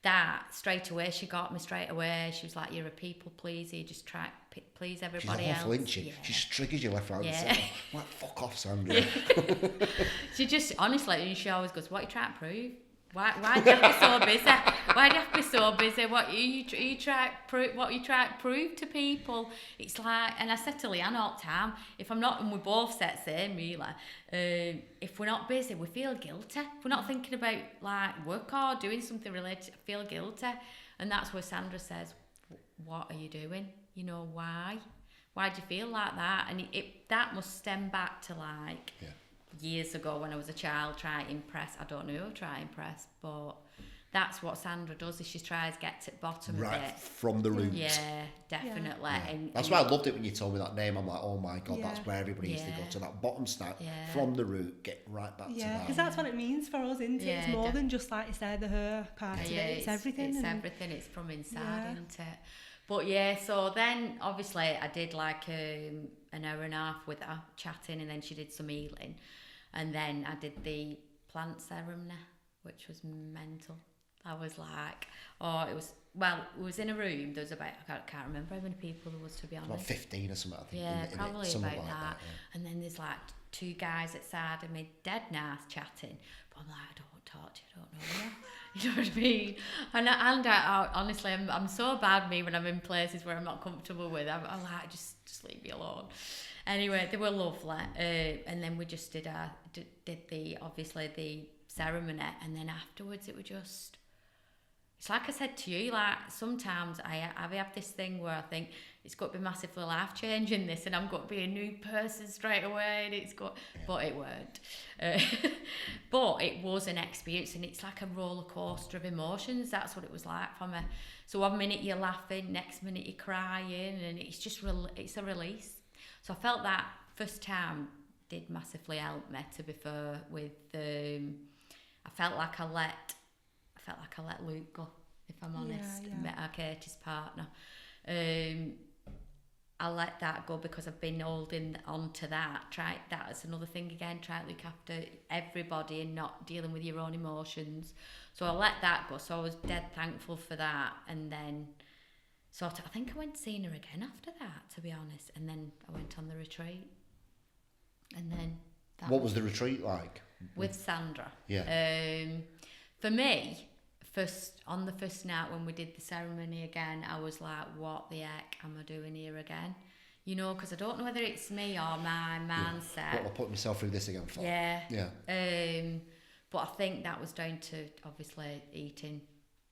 [SPEAKER 2] that straight away, she got me straight away. She was like, you're a people pleaser, you just try to please everybody else.
[SPEAKER 1] She's awful, isn't she?
[SPEAKER 2] Yeah.
[SPEAKER 1] She just triggers you left, right and centre. Like, fuck off, Sandra.
[SPEAKER 2] She just, honestly, she always goes, what are you trying to prove? Why do you have to be so busy? Why do you have to be so busy? What are you trying to prove to people? It's like, and I said to Leanne all the time, if I'm not, and we both said the same really, if we're not busy, we feel guilty. If we're not thinking about like work or doing something related, I feel guilty. And that's where Sandra says, what are you doing? Why? Why do you feel like that? And that must stem back to like... years ago when I was a child, trying to impress. I don't know who I try to impress, but that's what Sandra does, is she tries to get to the bottom of it.
[SPEAKER 1] Right, from the roots.
[SPEAKER 2] Yeah, definitely.
[SPEAKER 1] Yeah.
[SPEAKER 2] And
[SPEAKER 1] that's why I loved it when you told me that name. I'm like, oh my God, that's where everybody needs to go, to that bottom snap, from the root, get right back to that.
[SPEAKER 3] Yeah, because that's what it means for us, isn't it? It's more than just, like you said, the her part of it. It's everything.
[SPEAKER 2] It's everything. It's from inside, isn't it? But so then obviously I did like an hour and a half with her chatting, and then she did some healing. And then I did the plant ceremony, which was mental. I was like, it was in a room. There was about, I can't remember how many people there was, to be honest.
[SPEAKER 1] About 15 or something, I think.
[SPEAKER 2] Yeah, probably about
[SPEAKER 1] like
[SPEAKER 2] that. And then there's like two guys outside of me, dead nice, chatting. But I'm like, I don't talk to you, I don't know you. You know what I mean? And I honestly, I'm so bad me when I'm in places where I'm not comfortable with. I'm like, just leave me alone. Anyway, they were lovely, and then we just did the ceremony, and then afterwards it was just, it's like I said to you, like sometimes I have this thing where I think it's got to be massively life changing this, and I'm going to be a new person straight away, and but it weren't. But it was an experience, and it's like a roller coaster of emotions. That's what it was like for me. So one minute you're laughing, next minute you're crying, and it's just it's a release. So I felt that first time did massively help me, to be fair, with I felt like I let Luke go, if I'm honest. Met our Katie's partner. I let that go because I've been holding on to that. That's another thing again, try to look after everybody and not dealing with your own emotions. So I let that go. So I was dead thankful for that. And then I think I went seeing her again after that, to be honest. And then I went on the retreat. And then
[SPEAKER 1] what was the retreat like?
[SPEAKER 2] With Sandra.
[SPEAKER 1] Yeah.
[SPEAKER 2] For me, on the first night when we did the ceremony again, I was like, what the heck am I doing here again? Because I don't know whether it's me or my mindset.
[SPEAKER 1] What am I putting myself through this again for?
[SPEAKER 2] Yeah. But I think that was down to, obviously, eating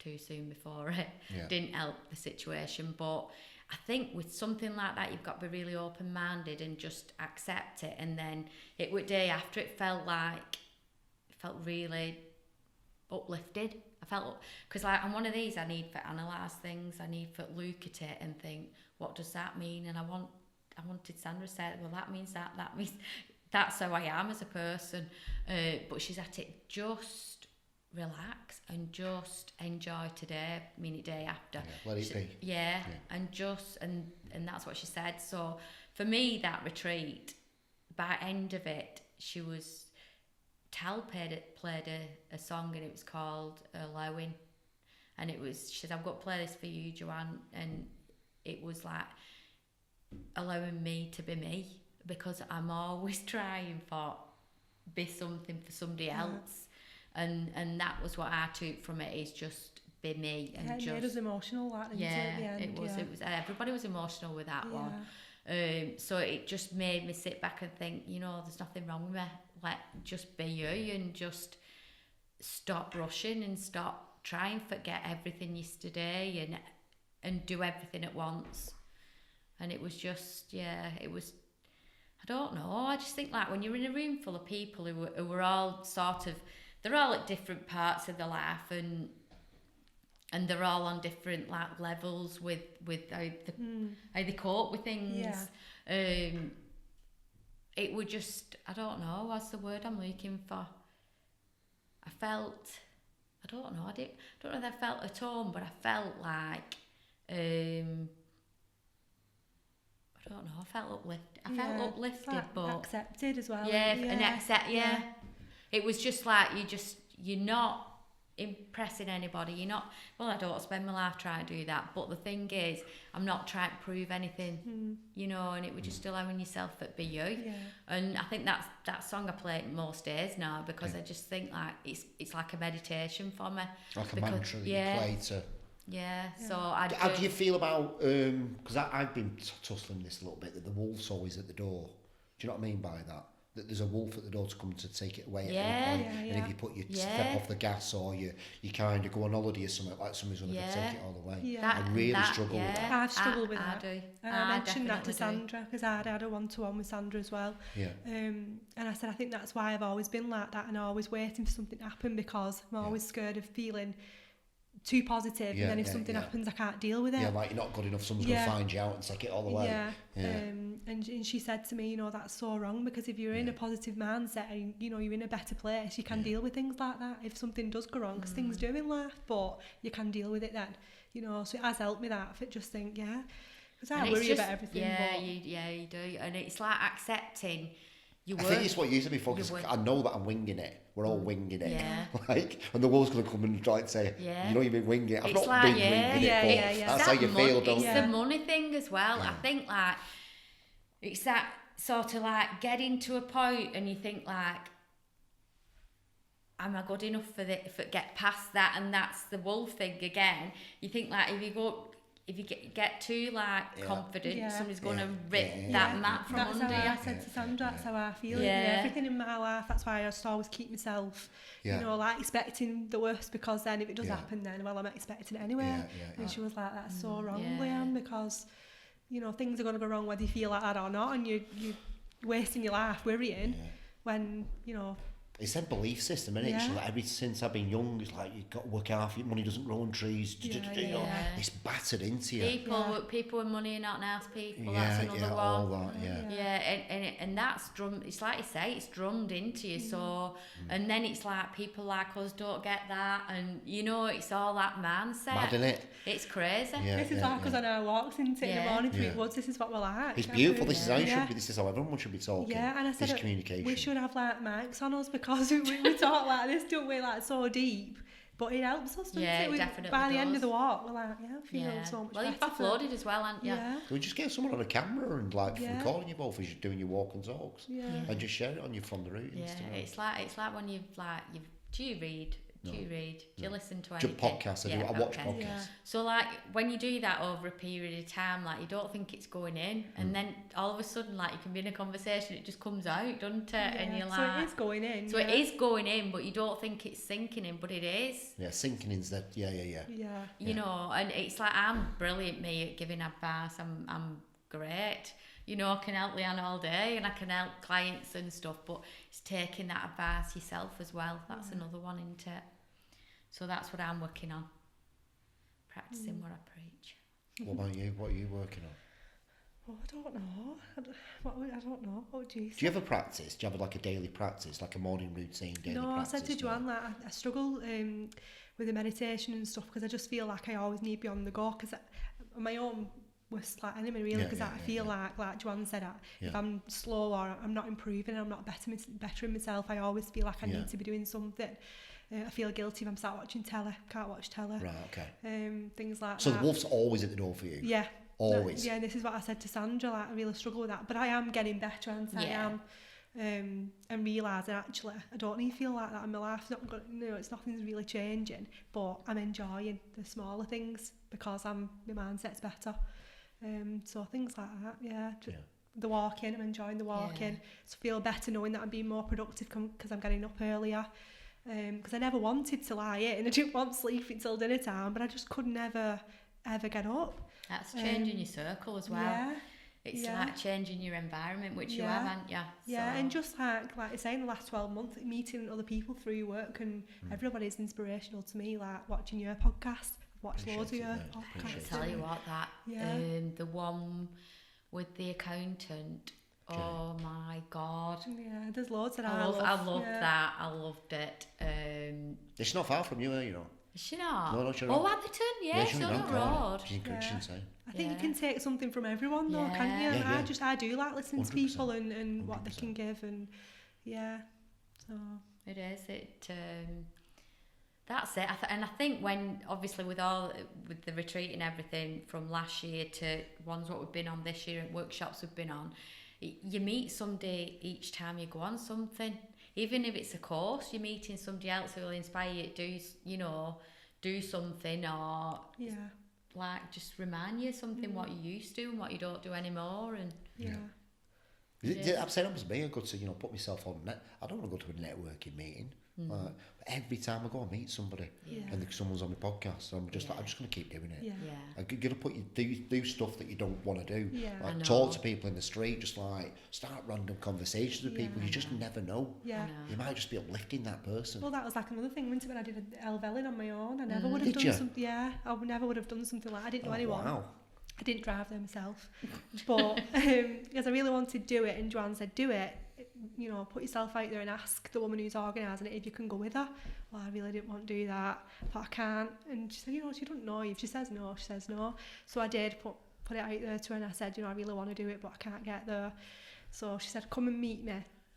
[SPEAKER 2] too soon before it didn't help the situation. But I think with something like that, you've got to be really open-minded and just accept it. And then it was day after, it felt really uplifted. I felt, because like I'm one of these, I need to analyse things, I need to look at it and think, what does that mean? And I wanted Sandra to say, well, that means that means that's how I am as a person. But she's at it, just relax and just enjoy today, day after.
[SPEAKER 1] Let it be.
[SPEAKER 2] Yeah, and just, and that's what she said. So for me, that retreat, by end of it, she was, Tal played a song, and it was called Allowing. And it was, she said, I've got to play this for you, Joanne. And it was like allowing me to be me, because I'm always trying for be something for somebody else. And that was what I took from it, is just be me. And just,
[SPEAKER 3] it was emotional, that, didn't it, at the end?
[SPEAKER 2] It was, everybody was emotional with that one. So it just made me sit back and think, there's nothing wrong with me. Just be you, and just stop rushing and stop trying to forget everything yesterday and do everything at once. And it was just, it was, I don't know, I just think like when you're in a room full of people who were all sort of, they're all at different parts of their life, and they're all on different like levels with how they cope with things. It would just, I don't know, what's the word I'm looking for? I felt, I don't know if I felt at home, but I felt like, I don't know, I felt uplifted. I felt uplifted, but
[SPEAKER 3] accepted as well.
[SPEAKER 2] It was just like you're not impressing anybody. You're not, well, I don't spend my life trying to do that, but the thing is, I'm not trying to prove anything, and it was just allowing yourself to be you. And I think that song I play most days now, because I just think like it's like a meditation for me,
[SPEAKER 1] like a mantra that you play to.
[SPEAKER 2] So
[SPEAKER 1] how do you feel about, because I've been tussling this a little bit, that the wolf's always at the door. Do you know what I mean by that? That there's a wolf at the door to come to take it away at any point. And if you put your step off the gas, or you kind of go on holiday or something, like somebody's going to take it all the way. I really struggle with that.
[SPEAKER 3] I've struggled with that.
[SPEAKER 2] I do.
[SPEAKER 3] I mentioned that to Sandra, because I had a one-to-one with Sandra as well. And I said, I think that's why I've always been like that, and always waiting for something to happen, because I'm always scared of feeling too positive, and then if something happens, I can't deal with it.
[SPEAKER 1] Like you're not good enough, someone's going to find you out and take it all the way. And
[SPEAKER 3] she said to me, that's so wrong, because if you're in a positive mindset and you're in a better place, you can deal with things like that if something does go wrong, because things do in life, but you can deal with it then, so it has helped me that, I just think, because I worry about everything.
[SPEAKER 2] You do, and it's like accepting.
[SPEAKER 1] I think it's what you said before, because I know that I'm winging it. We're all winging it. Like, when the wolf's going to come and try to say, you've been winging it. I've not been winging it, but that's how you feel, don't you?
[SPEAKER 2] It's the money thing as well. I think, like, it's that sort of, like, getting to a point and you think, like, am I good enough for get past that? And that's the wolf thing again. You think, like, if you get too confident, somebody's going to rip that mat from under you.
[SPEAKER 3] That's how I said to Sandra, that's how I feel. Everything in my life, that's why I just always keep myself, expecting the worst, because then if it does happen, then I'm expecting it anyway. And she was like, that's so wrong, Leanne, because things are going to go wrong whether you feel like that or not, and you're wasting your life worrying when
[SPEAKER 1] it's a belief system, isn't it? It's like ever since I've been young, it's like you've got to work hard, your money doesn't grow on trees. It's battered into you.
[SPEAKER 2] People with money are not nice people. That's another one.
[SPEAKER 1] All that,
[SPEAKER 2] and that's drummed. It's like you say, it's drummed into you. So, and then it's like people like us don't get that, and it's all that mindset.
[SPEAKER 1] Mad, isn't it?
[SPEAKER 2] It's crazy.
[SPEAKER 3] This is like us on our walks into in the morning through the woods. This is what we're like.
[SPEAKER 1] It's beautiful. This is how you should be. This is how everyone should be talking.
[SPEAKER 3] And I said
[SPEAKER 1] this communication.
[SPEAKER 3] We should have like mics on us, because we talk like this, don't we? Like so deep, but it helps us. Doesn't it?
[SPEAKER 2] Definitely.
[SPEAKER 3] By the end of the walk, we're like, I feel so much better.
[SPEAKER 2] Well, you've uploaded as well, haven't you?
[SPEAKER 1] Can we just get someone on a camera and recording you both as you're doing your walk and talks, and just share it on you from the route?
[SPEAKER 2] It's like when do you read Do you read? Do you listen to
[SPEAKER 1] anything? Podcasts. I watch podcasts. Yeah.
[SPEAKER 2] So like when you do that over a period of time, like you don't think it's going in, and then all of a sudden, like you can be in a conversation, it just comes out, doesn't it?
[SPEAKER 3] Yeah.
[SPEAKER 2] And you're like,
[SPEAKER 3] so it is going in.
[SPEAKER 2] So it is going in, but you don't think it's sinking in, but it is.
[SPEAKER 1] Yeah, sinking in's that. Yeah.
[SPEAKER 2] You know, and it's like I'm brilliant, me, at giving advice. I'm great. You know, I can help Leanne all day, and I can help clients and stuff, but it's taking that advice yourself as well. That's another one, isn't it? So that's what I'm working on. Practicing what I preach.
[SPEAKER 1] What about you? What are you working on?
[SPEAKER 3] Oh, I don't know. I don't know. What would you say?
[SPEAKER 1] Do you have a practice? Do you have like a daily practice, like a morning routine, daily practice?
[SPEAKER 3] No, I said to Joanne, like, I struggle with the meditation and stuff because I just feel like I always need to be on the go because my own was like enemy really because I feel like Joanne said, if I'm slow or I'm not improving and I'm not bettering myself, I always feel like I need to be doing something. I feel guilty if I'm sat watching telly. Can't watch telly.
[SPEAKER 1] Right, okay.
[SPEAKER 3] Things like
[SPEAKER 1] so
[SPEAKER 3] that.
[SPEAKER 1] So the wolf's always at the door for you?
[SPEAKER 3] Yeah.
[SPEAKER 1] Always?
[SPEAKER 3] Yeah, this is what I said to Sandra, like I really struggle with that. But I am getting better, and I am. And realising actually I don't need to feel like that in my life. Nothing's really changing, but I'm enjoying the smaller things because my mindset's better. So things like that, the walking, I'm enjoying the walking. So I feel better knowing that I'm being more productive because I'm getting up earlier. Because I never wanted to lie in. I didn't want sleep until dinner time, but I just could never ever get up.
[SPEAKER 2] That's changing your circle as well.
[SPEAKER 3] Yeah.
[SPEAKER 2] It's like changing your environment, which you have, haven't you?
[SPEAKER 3] Yeah,
[SPEAKER 2] so.
[SPEAKER 3] And just like I say, in the last 12 months, meeting other people through work, and everybody's inspirational to me, like watching your podcast. I've watched loads of your podcasts.
[SPEAKER 2] I tell you what, the one with the accountant, oh my God.
[SPEAKER 3] Yeah, there's loads that
[SPEAKER 2] I loved that. I loved it.
[SPEAKER 1] It's not far from you, you know.
[SPEAKER 2] Is she not?
[SPEAKER 1] No, she's not.
[SPEAKER 2] Oh, Atherton, she's on the road.
[SPEAKER 1] She's in Christian
[SPEAKER 3] I think you can take something from everyone though, can't you? I do like listening 100%. To people and what 100%. They can give, and so
[SPEAKER 2] it is. That's it. And I think when obviously with the retreat and everything from last year to ones what we've been on this year and workshops we've been on, you meet somebody each time you go on something. Even if it's a course, you're meeting somebody else who will inspire you to do something or like just remind you something what you used to and what you don't do anymore. And
[SPEAKER 1] I've said it was me. I go to put myself on net. I don't want to go to a networking meeting. Like, every time I go, I meet somebody, and someone's on my podcast. So I'm just going to keep doing it. I'm going to do stuff that you don't want to do. Like talk to people in the street, just like start random conversations with people. You just never know. You might just be uplifting that person.
[SPEAKER 3] Well, that was like another thing. When I did Elvelin on my own, I never would have done something. Yeah, I never would have done something like that. I didn't know anyone.
[SPEAKER 1] Wow.
[SPEAKER 3] I didn't drive there myself, but because I really wanted to do it, and Joanne said, "Do it." Put yourself out there and ask the woman who's organising it if you can go with her. Well, I really didn't want to do that, but I can't. And she said, she don't know you. If she says no, she says no. So I did put it out there to her, and I said, I really want to do it, but I can't get there. So she said, come and meet me.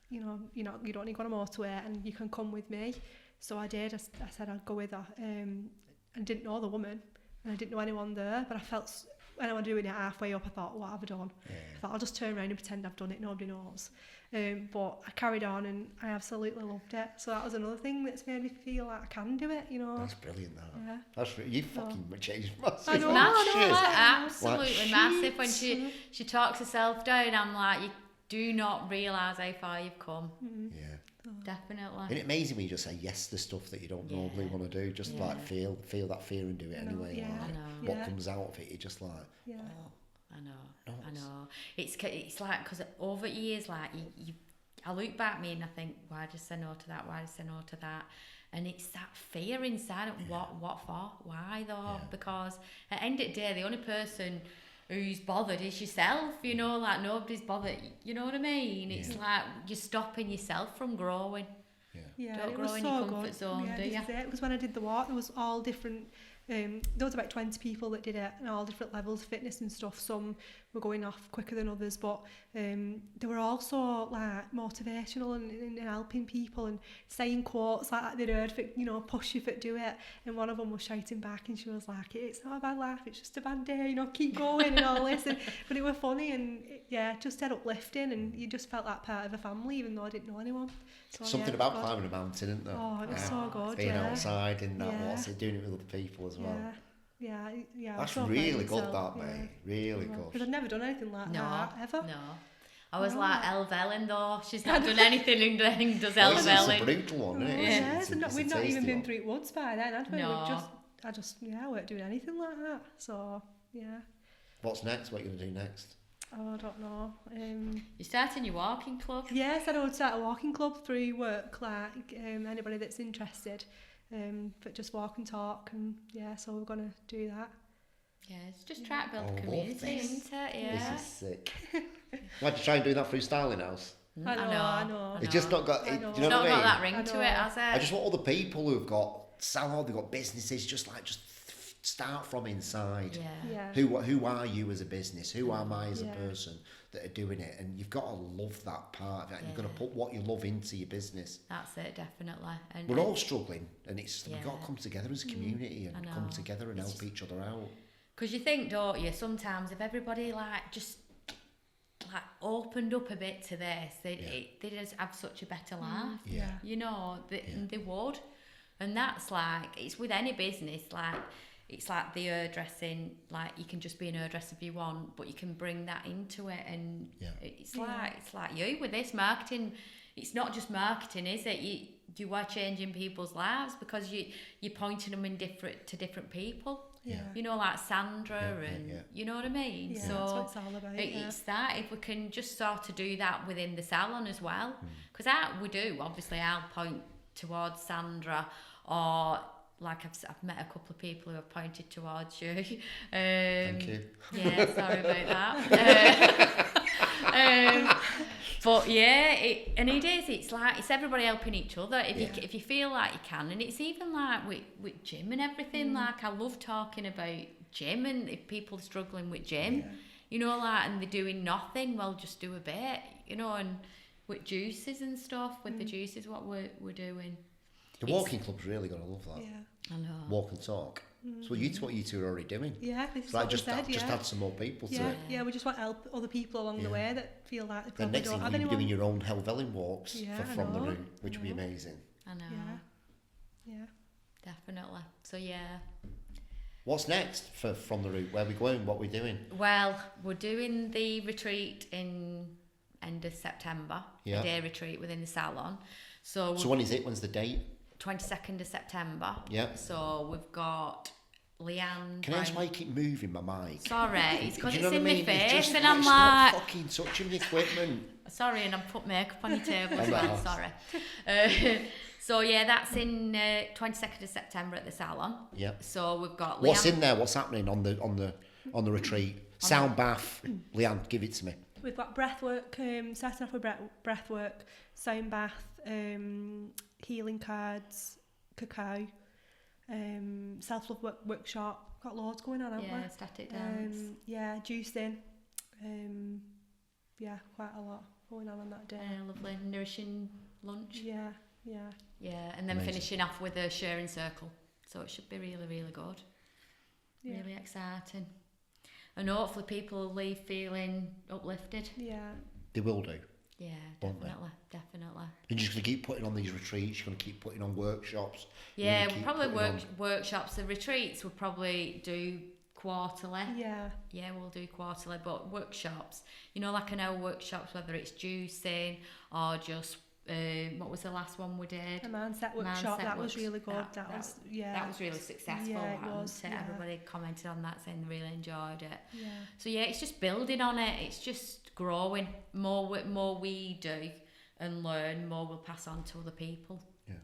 [SPEAKER 3] You don't need to go on a motorway, and you can come with me. So I did. I said I'd go with her. I didn't know the woman, and I didn't know anyone there, but I felt. When I was doing it halfway up, I thought, what have I done? I thought, I'll just turn around and pretend I've done it, nobody knows. But I carried on and I absolutely loved it. So that was another thing that's made me feel like I can do it,
[SPEAKER 1] That's brilliant, that. Yeah. That's you fucking changed massive.
[SPEAKER 2] I know, absolutely massive. When she talks herself down, I'm like, you do not realise how far you've come.
[SPEAKER 1] Yeah.
[SPEAKER 2] Definitely.
[SPEAKER 1] Isn't it amazing when you just say yes to stuff that you don't normally want to do? Just like feel that fear and do it anyway.
[SPEAKER 2] Yeah.
[SPEAKER 1] Like,
[SPEAKER 2] I know.
[SPEAKER 1] What comes out of it, you're just like,
[SPEAKER 2] I know. It's like because over years, like I look back at me and I think, why did I say no to that? Why did I say no to that? And it's that fear inside of what for? Why though? Yeah. Because at the end of the day, the only person who's bothered is yourself, like nobody's bothered, you know what I mean? It's like you're stopping yourself from growing. Don't grow in your comfort zone, do you?
[SPEAKER 3] Because when I did the walk, there was all different, there was about 20 people that did it, and all different levels of fitness and stuff. Some were going off quicker than others, but they were also like motivational and helping people and saying quotes like they'd heard, push you for do it. And one of them was shouting back, and she was like, "It's not a bad life, it's just a bad day, keep going," and all this. But it was funny and just dead uplifting, and you just felt like part of a family, even though I didn't know anyone. So,
[SPEAKER 1] something about climbing on a mountain, isn't there?
[SPEAKER 3] Oh, it was so good.
[SPEAKER 1] Being outside and that, doing it with other people as well.
[SPEAKER 3] Yeah.
[SPEAKER 1] That's really good, that, mate. Really good.
[SPEAKER 3] Because I've never done anything like that, ever.
[SPEAKER 2] No. I was like Elvelin though. She's not done anything and does Elvelin.
[SPEAKER 1] It's a brutal one, isn't it?
[SPEAKER 3] Yeah, we'd not even been through woods by then, had we?
[SPEAKER 2] No.
[SPEAKER 3] I weren't doing anything like that. So, yeah.
[SPEAKER 1] What's next? What are you going to do next?
[SPEAKER 3] Oh, I don't know.
[SPEAKER 2] You're starting your walking club?
[SPEAKER 3] Yes, I would start a walking club through work, like anybody that's interested. But just walk and talk, and so we're going to do that.
[SPEAKER 2] Yeah, it's just try to build a community, isn't it? Yeah.
[SPEAKER 1] This is sick. Why'd you try and do that through Styling House?
[SPEAKER 3] I know.
[SPEAKER 1] It's just not got,
[SPEAKER 3] I know.
[SPEAKER 1] do you know what I mean?
[SPEAKER 2] It's not got that ring to it, has it?
[SPEAKER 1] I just want other people who've got salon, they've got businesses, just start from inside.
[SPEAKER 3] Yeah.
[SPEAKER 1] Who are you as a business? Who am I as a person that are doing it? And you've got to love that part of it. You've got to put what you love into your business.
[SPEAKER 2] That's it, definitely. And
[SPEAKER 1] we're all struggling, and we've got to come together as a community and come together and help each other out.
[SPEAKER 2] Because you think, don't you, sometimes if everybody just opened up a bit to this, they'd just have such a better life.
[SPEAKER 1] Yeah.
[SPEAKER 2] You know, they would. And that's it's with any business, it's like the hairdressing, you can just be an hairdresser if you want, but you can bring that into it, and it's like you with this marketing. It's not just marketing, is it? You are changing people's lives because you're pointing them to different people.
[SPEAKER 3] Yeah.
[SPEAKER 2] You know, like Sandra and you know what I mean?
[SPEAKER 3] Yeah,
[SPEAKER 2] so
[SPEAKER 3] that's what it's all about.
[SPEAKER 2] It's that, if we can just sort of do that within the salon as well. Because we do, obviously I'll point towards Sandra, or I've met a couple of people who have pointed towards you.
[SPEAKER 1] Thank you.
[SPEAKER 2] Yeah, sorry about that. But it's everybody helping each other if you feel like you can, and it's even with gym and everything. I love talking about gym, and if people are struggling with gym, you know, and they're doing nothing, well, just do a bit, you know, and with juices and stuff, with the juices, what we're doing.
[SPEAKER 1] The walking club's really going to love that.
[SPEAKER 2] Yeah, I know.
[SPEAKER 1] Walk and talk. So what you two are already doing.
[SPEAKER 3] Yeah, this is
[SPEAKER 1] like
[SPEAKER 3] what
[SPEAKER 1] just
[SPEAKER 3] we said,
[SPEAKER 1] just add some more people to it.
[SPEAKER 3] Yeah, we just want to help other people along the way that feel like they
[SPEAKER 1] And
[SPEAKER 3] probably
[SPEAKER 1] next
[SPEAKER 3] don't
[SPEAKER 1] thing
[SPEAKER 3] have
[SPEAKER 1] you'll be
[SPEAKER 3] anyone.
[SPEAKER 1] doing your own Helvellyn walks from the route, which would be amazing.
[SPEAKER 2] I know.
[SPEAKER 3] Yeah.
[SPEAKER 2] Definitely. So
[SPEAKER 1] What's next from the route? Where are we going? What are we doing?
[SPEAKER 2] well, we're doing the retreat in end of September.
[SPEAKER 1] Yeah.
[SPEAKER 2] A day retreat within the salon. So
[SPEAKER 1] when is it? When's the date?
[SPEAKER 2] 22nd of September.
[SPEAKER 1] Yeah.
[SPEAKER 2] So we've got Leanne.
[SPEAKER 1] Can I ask why you keep moving my mic?
[SPEAKER 2] Sorry, it's because
[SPEAKER 1] Do
[SPEAKER 2] it's
[SPEAKER 1] you know
[SPEAKER 2] in
[SPEAKER 1] what I
[SPEAKER 2] my
[SPEAKER 1] mean?
[SPEAKER 2] face,
[SPEAKER 1] It's just,
[SPEAKER 2] and I'm
[SPEAKER 1] stop fucking touching the equipment.
[SPEAKER 2] Sorry, and I've put makeup on your table as well. Sorry. So that's in 22nd of September at the salon.
[SPEAKER 1] Yeah.
[SPEAKER 2] So we've got Leanne.
[SPEAKER 1] What's in there? What's happening on the retreat? Sound bath. Leanne, give it to me.
[SPEAKER 3] We've got breath work, starting off with breath work, sound bath, healing cards, cacao, self-love workshop. Got loads going on, haven't we?
[SPEAKER 2] Yeah, static dance.
[SPEAKER 3] Juicing. Quite a lot going on that day.
[SPEAKER 2] Lovely nourishing lunch.
[SPEAKER 3] Yeah.
[SPEAKER 2] Yeah, and then finishing off with a sharing circle. So it should be really, really good.
[SPEAKER 3] Yeah.
[SPEAKER 2] Really exciting. And hopefully people will leave feeling uplifted.
[SPEAKER 3] Yeah.
[SPEAKER 1] They will do.
[SPEAKER 2] Yeah,
[SPEAKER 1] Won't they?
[SPEAKER 2] definitely.
[SPEAKER 1] You're just going to keep putting on these retreats. You're going to keep putting on workshops.
[SPEAKER 2] Yeah, we'll probably workshops. The retreats we'll probably do quarterly.
[SPEAKER 3] Yeah.
[SPEAKER 2] Yeah, we'll do quarterly, but workshops, you know, like I know workshops, whether it's juicing or just, what was the last one we did?
[SPEAKER 3] A mindset workshop, that was really good. That was really successful.
[SPEAKER 2] Yeah,
[SPEAKER 3] it was. Yeah.
[SPEAKER 2] Everybody commented on that saying they really enjoyed it.
[SPEAKER 3] Yeah.
[SPEAKER 2] So it's just building on it. It's just growing. More we do and learn, more we'll pass on to other people.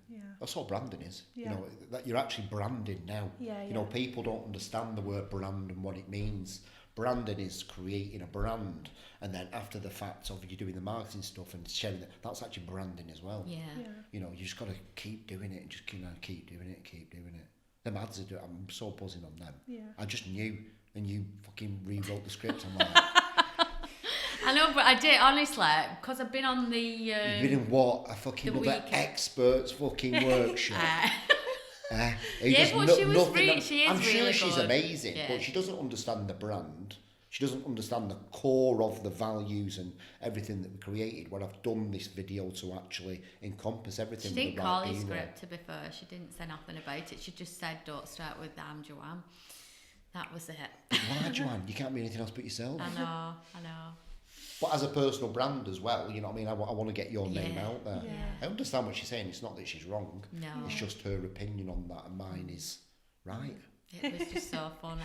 [SPEAKER 1] Yeah. That's what branding is.
[SPEAKER 3] Yeah.
[SPEAKER 1] You know, that you're actually branding now.
[SPEAKER 3] Yeah.
[SPEAKER 1] You know, people don't understand the word brand and what it means. Branding is creating a brand, and then after the fact of you doing the marketing stuff and sharing it, that's actually branding as well.
[SPEAKER 2] Yeah.
[SPEAKER 1] You know, you just got to keep doing it and just keep doing it. Them ads are doing. I'm so buzzing on them.
[SPEAKER 3] Yeah.
[SPEAKER 1] I just knew, and you fucking rewrote the script. I'm like,
[SPEAKER 2] I know, but I did honestly because I've been on the.
[SPEAKER 1] you've been in what a fucking other experts fucking workshop.
[SPEAKER 2] But she is
[SPEAKER 1] I'm sure
[SPEAKER 2] really
[SPEAKER 1] she's
[SPEAKER 2] good.
[SPEAKER 1] amazing,
[SPEAKER 2] Yeah.
[SPEAKER 1] but she doesn't understand the brand. She doesn't understand the core of the values and everything that we created when I've done this video to actually encompass everything.
[SPEAKER 2] She didn't call your script, to be fair. She didn't say nothing about it. She just said, don't start with I'm Joanne. That was it.
[SPEAKER 1] Why, Joanne? You can't be anything else but yourself.
[SPEAKER 2] I know.
[SPEAKER 1] But as a personal brand as well, you know what I mean? I want to get your name out there.
[SPEAKER 2] Yeah.
[SPEAKER 1] I understand what she's saying. It's not that she's wrong.
[SPEAKER 2] No.
[SPEAKER 1] It's just her opinion on that, and mine is right.
[SPEAKER 2] It was just so funny.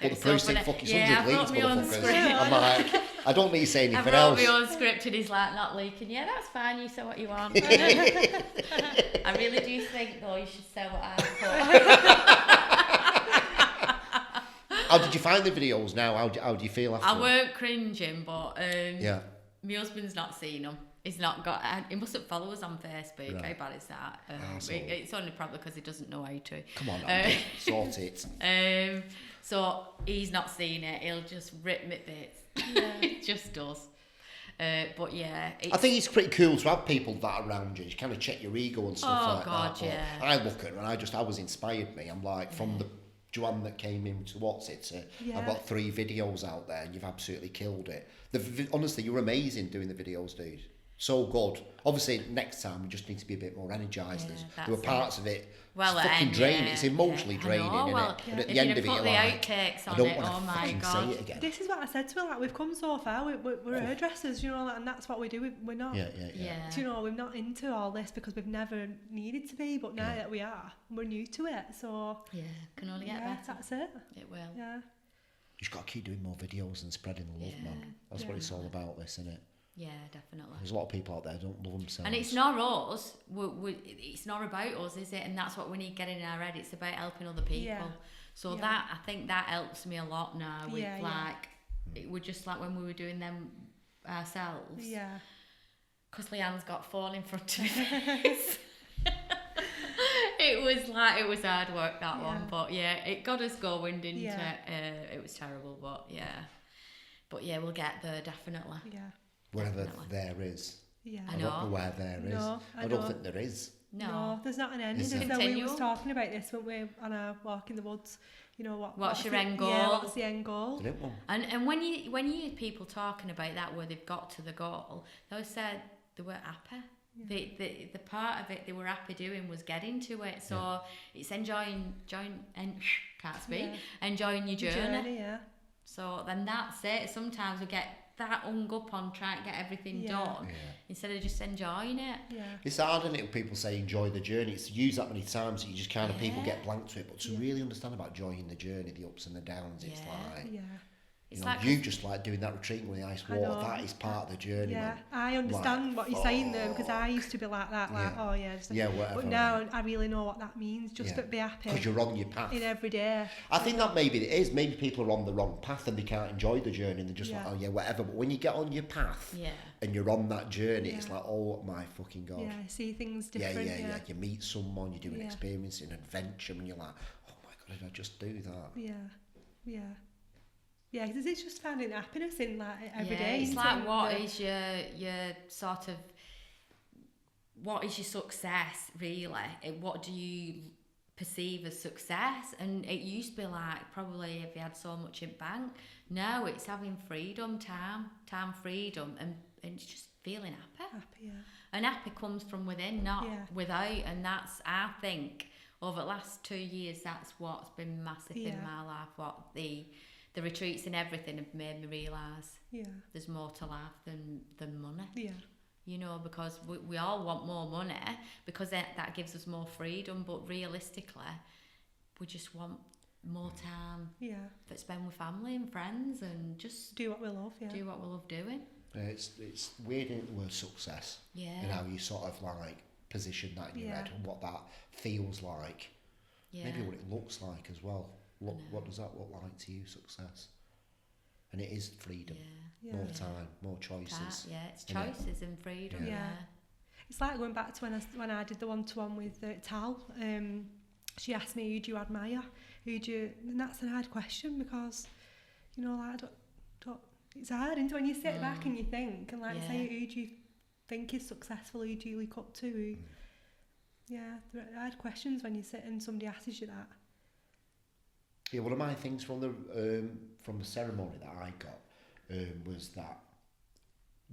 [SPEAKER 1] But the proof's in fucking 100 leads, motherfuckers.
[SPEAKER 2] Script.
[SPEAKER 1] I'm like, I don't need to say anything
[SPEAKER 2] I
[SPEAKER 1] else.
[SPEAKER 2] wrote my own script and he's like, not leaking. Yeah, that's fine. You say what you want. I really do think, though, you should say what I put.
[SPEAKER 1] How did you find the videos now? How do you feel after?
[SPEAKER 2] I weren't cringing, but
[SPEAKER 1] yeah.
[SPEAKER 2] My husband's not seen them. He's not got. He mustn't follow us on Facebook. Right. How bad is that? It's only probably because he doesn't know how to.
[SPEAKER 1] Come on, sort it.
[SPEAKER 2] So he's not seen it. He'll just rip me bits. Yeah. He just does. But yeah,
[SPEAKER 1] I think it's pretty cool to have people that around you. You kind of check your ego and stuff like that.
[SPEAKER 2] Yeah.
[SPEAKER 1] I look at her and I was inspired me. I'm like, from the Joanne that came in to what's it? I've got 3 videos out there and you've absolutely killed it. Honestly, you're amazing doing the videos, dude. So good. Obviously, next time we just need to be a bit more energised. There were parts of it.
[SPEAKER 2] Well,
[SPEAKER 1] it's fucking draining. It's emotionally draining, isn't it? And at the end of it, you're like,
[SPEAKER 2] outtakes on
[SPEAKER 1] I don't
[SPEAKER 2] it,
[SPEAKER 1] want to fucking say it again.
[SPEAKER 3] This is what I said to her. Like, we've come so far. We're hairdressers, you know, and that's what we do. We're not.
[SPEAKER 1] Yeah.
[SPEAKER 3] You know, we're not into all this because we've never needed to be. But now that we are, we're new to it. So
[SPEAKER 2] can only get better.
[SPEAKER 3] That's it.
[SPEAKER 2] It will.
[SPEAKER 3] Yeah.
[SPEAKER 1] You just got to keep doing more videos and spreading the love, man. That's what it's all about, this, isn't it?
[SPEAKER 2] Yeah, definitely.
[SPEAKER 1] There's a lot of people out there who don't love themselves.
[SPEAKER 2] And it's not us. It's not about us, is it? And that's what we need getting in our head. It's about helping other people. Yeah. So that, I think that helps me a lot now. With it was just like when we were doing them ourselves.
[SPEAKER 3] Yeah.
[SPEAKER 2] Because Leanne's got phone in front of me. It was hard work, that one. But it got us going, didn't it? It was terrible, but we'll get there, definitely.
[SPEAKER 3] Yeah.
[SPEAKER 1] Wherever there is.
[SPEAKER 3] Yeah.
[SPEAKER 1] I don't know where there is.
[SPEAKER 3] No,
[SPEAKER 1] I don't think there is.
[SPEAKER 3] No, there's not an end. So we was talking about this when we on our walk in the woods. You know what's your end goal? Yeah, what's the end goal?
[SPEAKER 2] And when you hear people talking about that where they've got to the goal, they said they were happy. Yeah. The part of it they were happy doing was getting to it. So it's enjoying enjoying your journey. So then that's it. Sometimes we get that hung up on trying to get everything done instead of just enjoying it. Yeah.
[SPEAKER 1] It's hard, isn't it, when people say enjoy the journey. It's used that many times that you just kind of people get blank to it. But to really understand about enjoying the journey, the ups and the downs, it's like you know, you just like doing that retreat with the ice water. That is part of the journey.
[SPEAKER 3] Yeah,
[SPEAKER 1] man.
[SPEAKER 3] I understand what you're saying there because I used to be like that. Like,
[SPEAKER 1] whatever.
[SPEAKER 3] But now I really know what that means. Just to be happy.
[SPEAKER 1] Because you're on your path.
[SPEAKER 3] In every day.
[SPEAKER 1] I think that maybe it is. Maybe people are on the wrong path and they can't enjoy the journey. And they're just like, whatever. But when you get on your path and you're on that journey, it's like, oh my fucking God.
[SPEAKER 3] Yeah, I see things different.
[SPEAKER 1] Yeah. You meet someone, you do an experience, an adventure, and you're like, oh my God, did I just do that?
[SPEAKER 3] Yeah. Yeah, because it's just finding happiness in like every day.
[SPEAKER 2] It's like what is your sort of, what is your success really? What do you perceive as success? And it used to be like probably if you had so much in bank. Now it's having freedom, time freedom, and it's just feeling happy. And happy comes from within, not without. And that's, I think, over the last 2 years, that's what's been massive in my life. What the retreats and everything have made me realise there's more to life than money. Yeah. You know, because we all want more money because that gives us more freedom, but realistically, we just want more time that spend with family and friends and just
[SPEAKER 3] do what we love.
[SPEAKER 2] Do what we love doing.
[SPEAKER 1] It's weird in the word success. Yeah. And how you sort of like position that in your head and what that feels like. Yeah. Maybe what it looks like as well. What does that look like to you, success? And it is freedom, more time, more choices.
[SPEAKER 2] It's choices and freedom. Yeah.
[SPEAKER 3] It's like going back to when I did the one-to-one with Tal. She asked me, who do you admire? And that's an hard question because, you know, like, I don't it's hard, isn't it, when you sit back and you think, and like say, who do you think is successful? Who do you look up to? Yeah, there are hard questions when you sit and somebody asks you that.
[SPEAKER 1] Yeah, one of my things from the ceremony that I got was that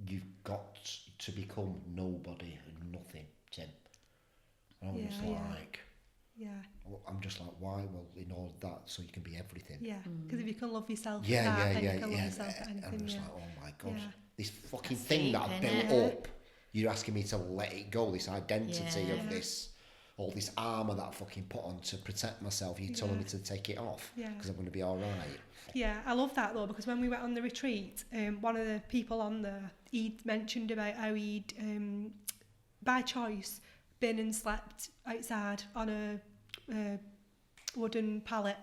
[SPEAKER 1] you've got to become nobody and nothing, Tim. And I'm just like, I'm just like, why? Well, in all that, so you can be everything.
[SPEAKER 3] Yeah, because if you can love yourself,
[SPEAKER 1] you can
[SPEAKER 3] love yourself at anything.
[SPEAKER 1] I'm just like, oh my God, this fucking thing that I built up. You're asking me to let it go. This identity of this. All this armour that I fucking put on to protect myself, you're telling me to take it off because I'm going to be all right.
[SPEAKER 3] Yeah, I love that though, because when we went on the retreat, one of the people on there, he mentioned about how he'd, by choice, been and slept outside on a wooden pallet.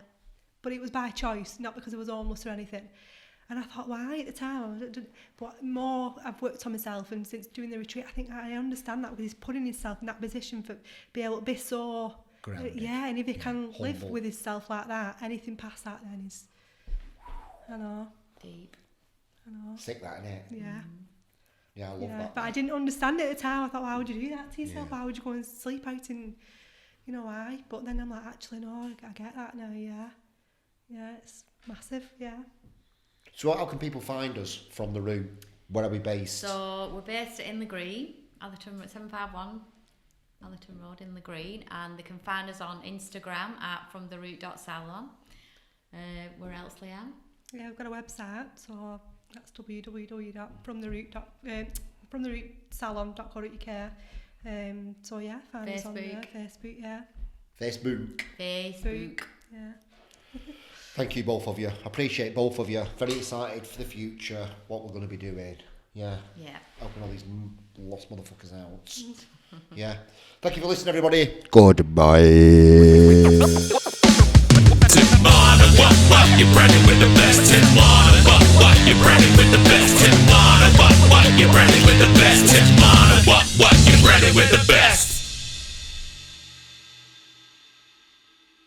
[SPEAKER 3] But it was by choice, not because I was homeless or anything. And I thought, why at the time? But more I've worked on myself, and since doing the retreat, I think I understand that, because he's putting himself in that position for be able to be so grounded. And if he can live with himself like that, anything past that then is, I know.
[SPEAKER 2] Deep.
[SPEAKER 3] I know.
[SPEAKER 1] Sick that, innit?
[SPEAKER 3] Yeah.
[SPEAKER 1] Yeah, I love that.
[SPEAKER 3] But I didn't understand it at the time. I thought, why would you do that to yourself? Why would you go and sleep out in, why? But then I'm like, actually, no, I get that now, Yeah, it's massive,
[SPEAKER 1] So how can people find us from the room? Where are we based?
[SPEAKER 2] So we're based in the Green, Atherton 751 Atherton Road in the Green, and they can find us on Instagram at fromtheroot.salon. Where else, Leanne?
[SPEAKER 3] Yeah, we've got a website, so that's www.fromtherootsalon.co.uk. So find us on there. Facebook. Yeah.
[SPEAKER 1] Thank you, both of you. I appreciate both of you. Very excited for the future, what we're going to be doing. Yeah. Helping all these lost motherfuckers out. Yeah. Thank you for listening, everybody. Goodbye.
[SPEAKER 4] Tim Marner, what, you ready with the best? Tim Marner, what, you ready with the best?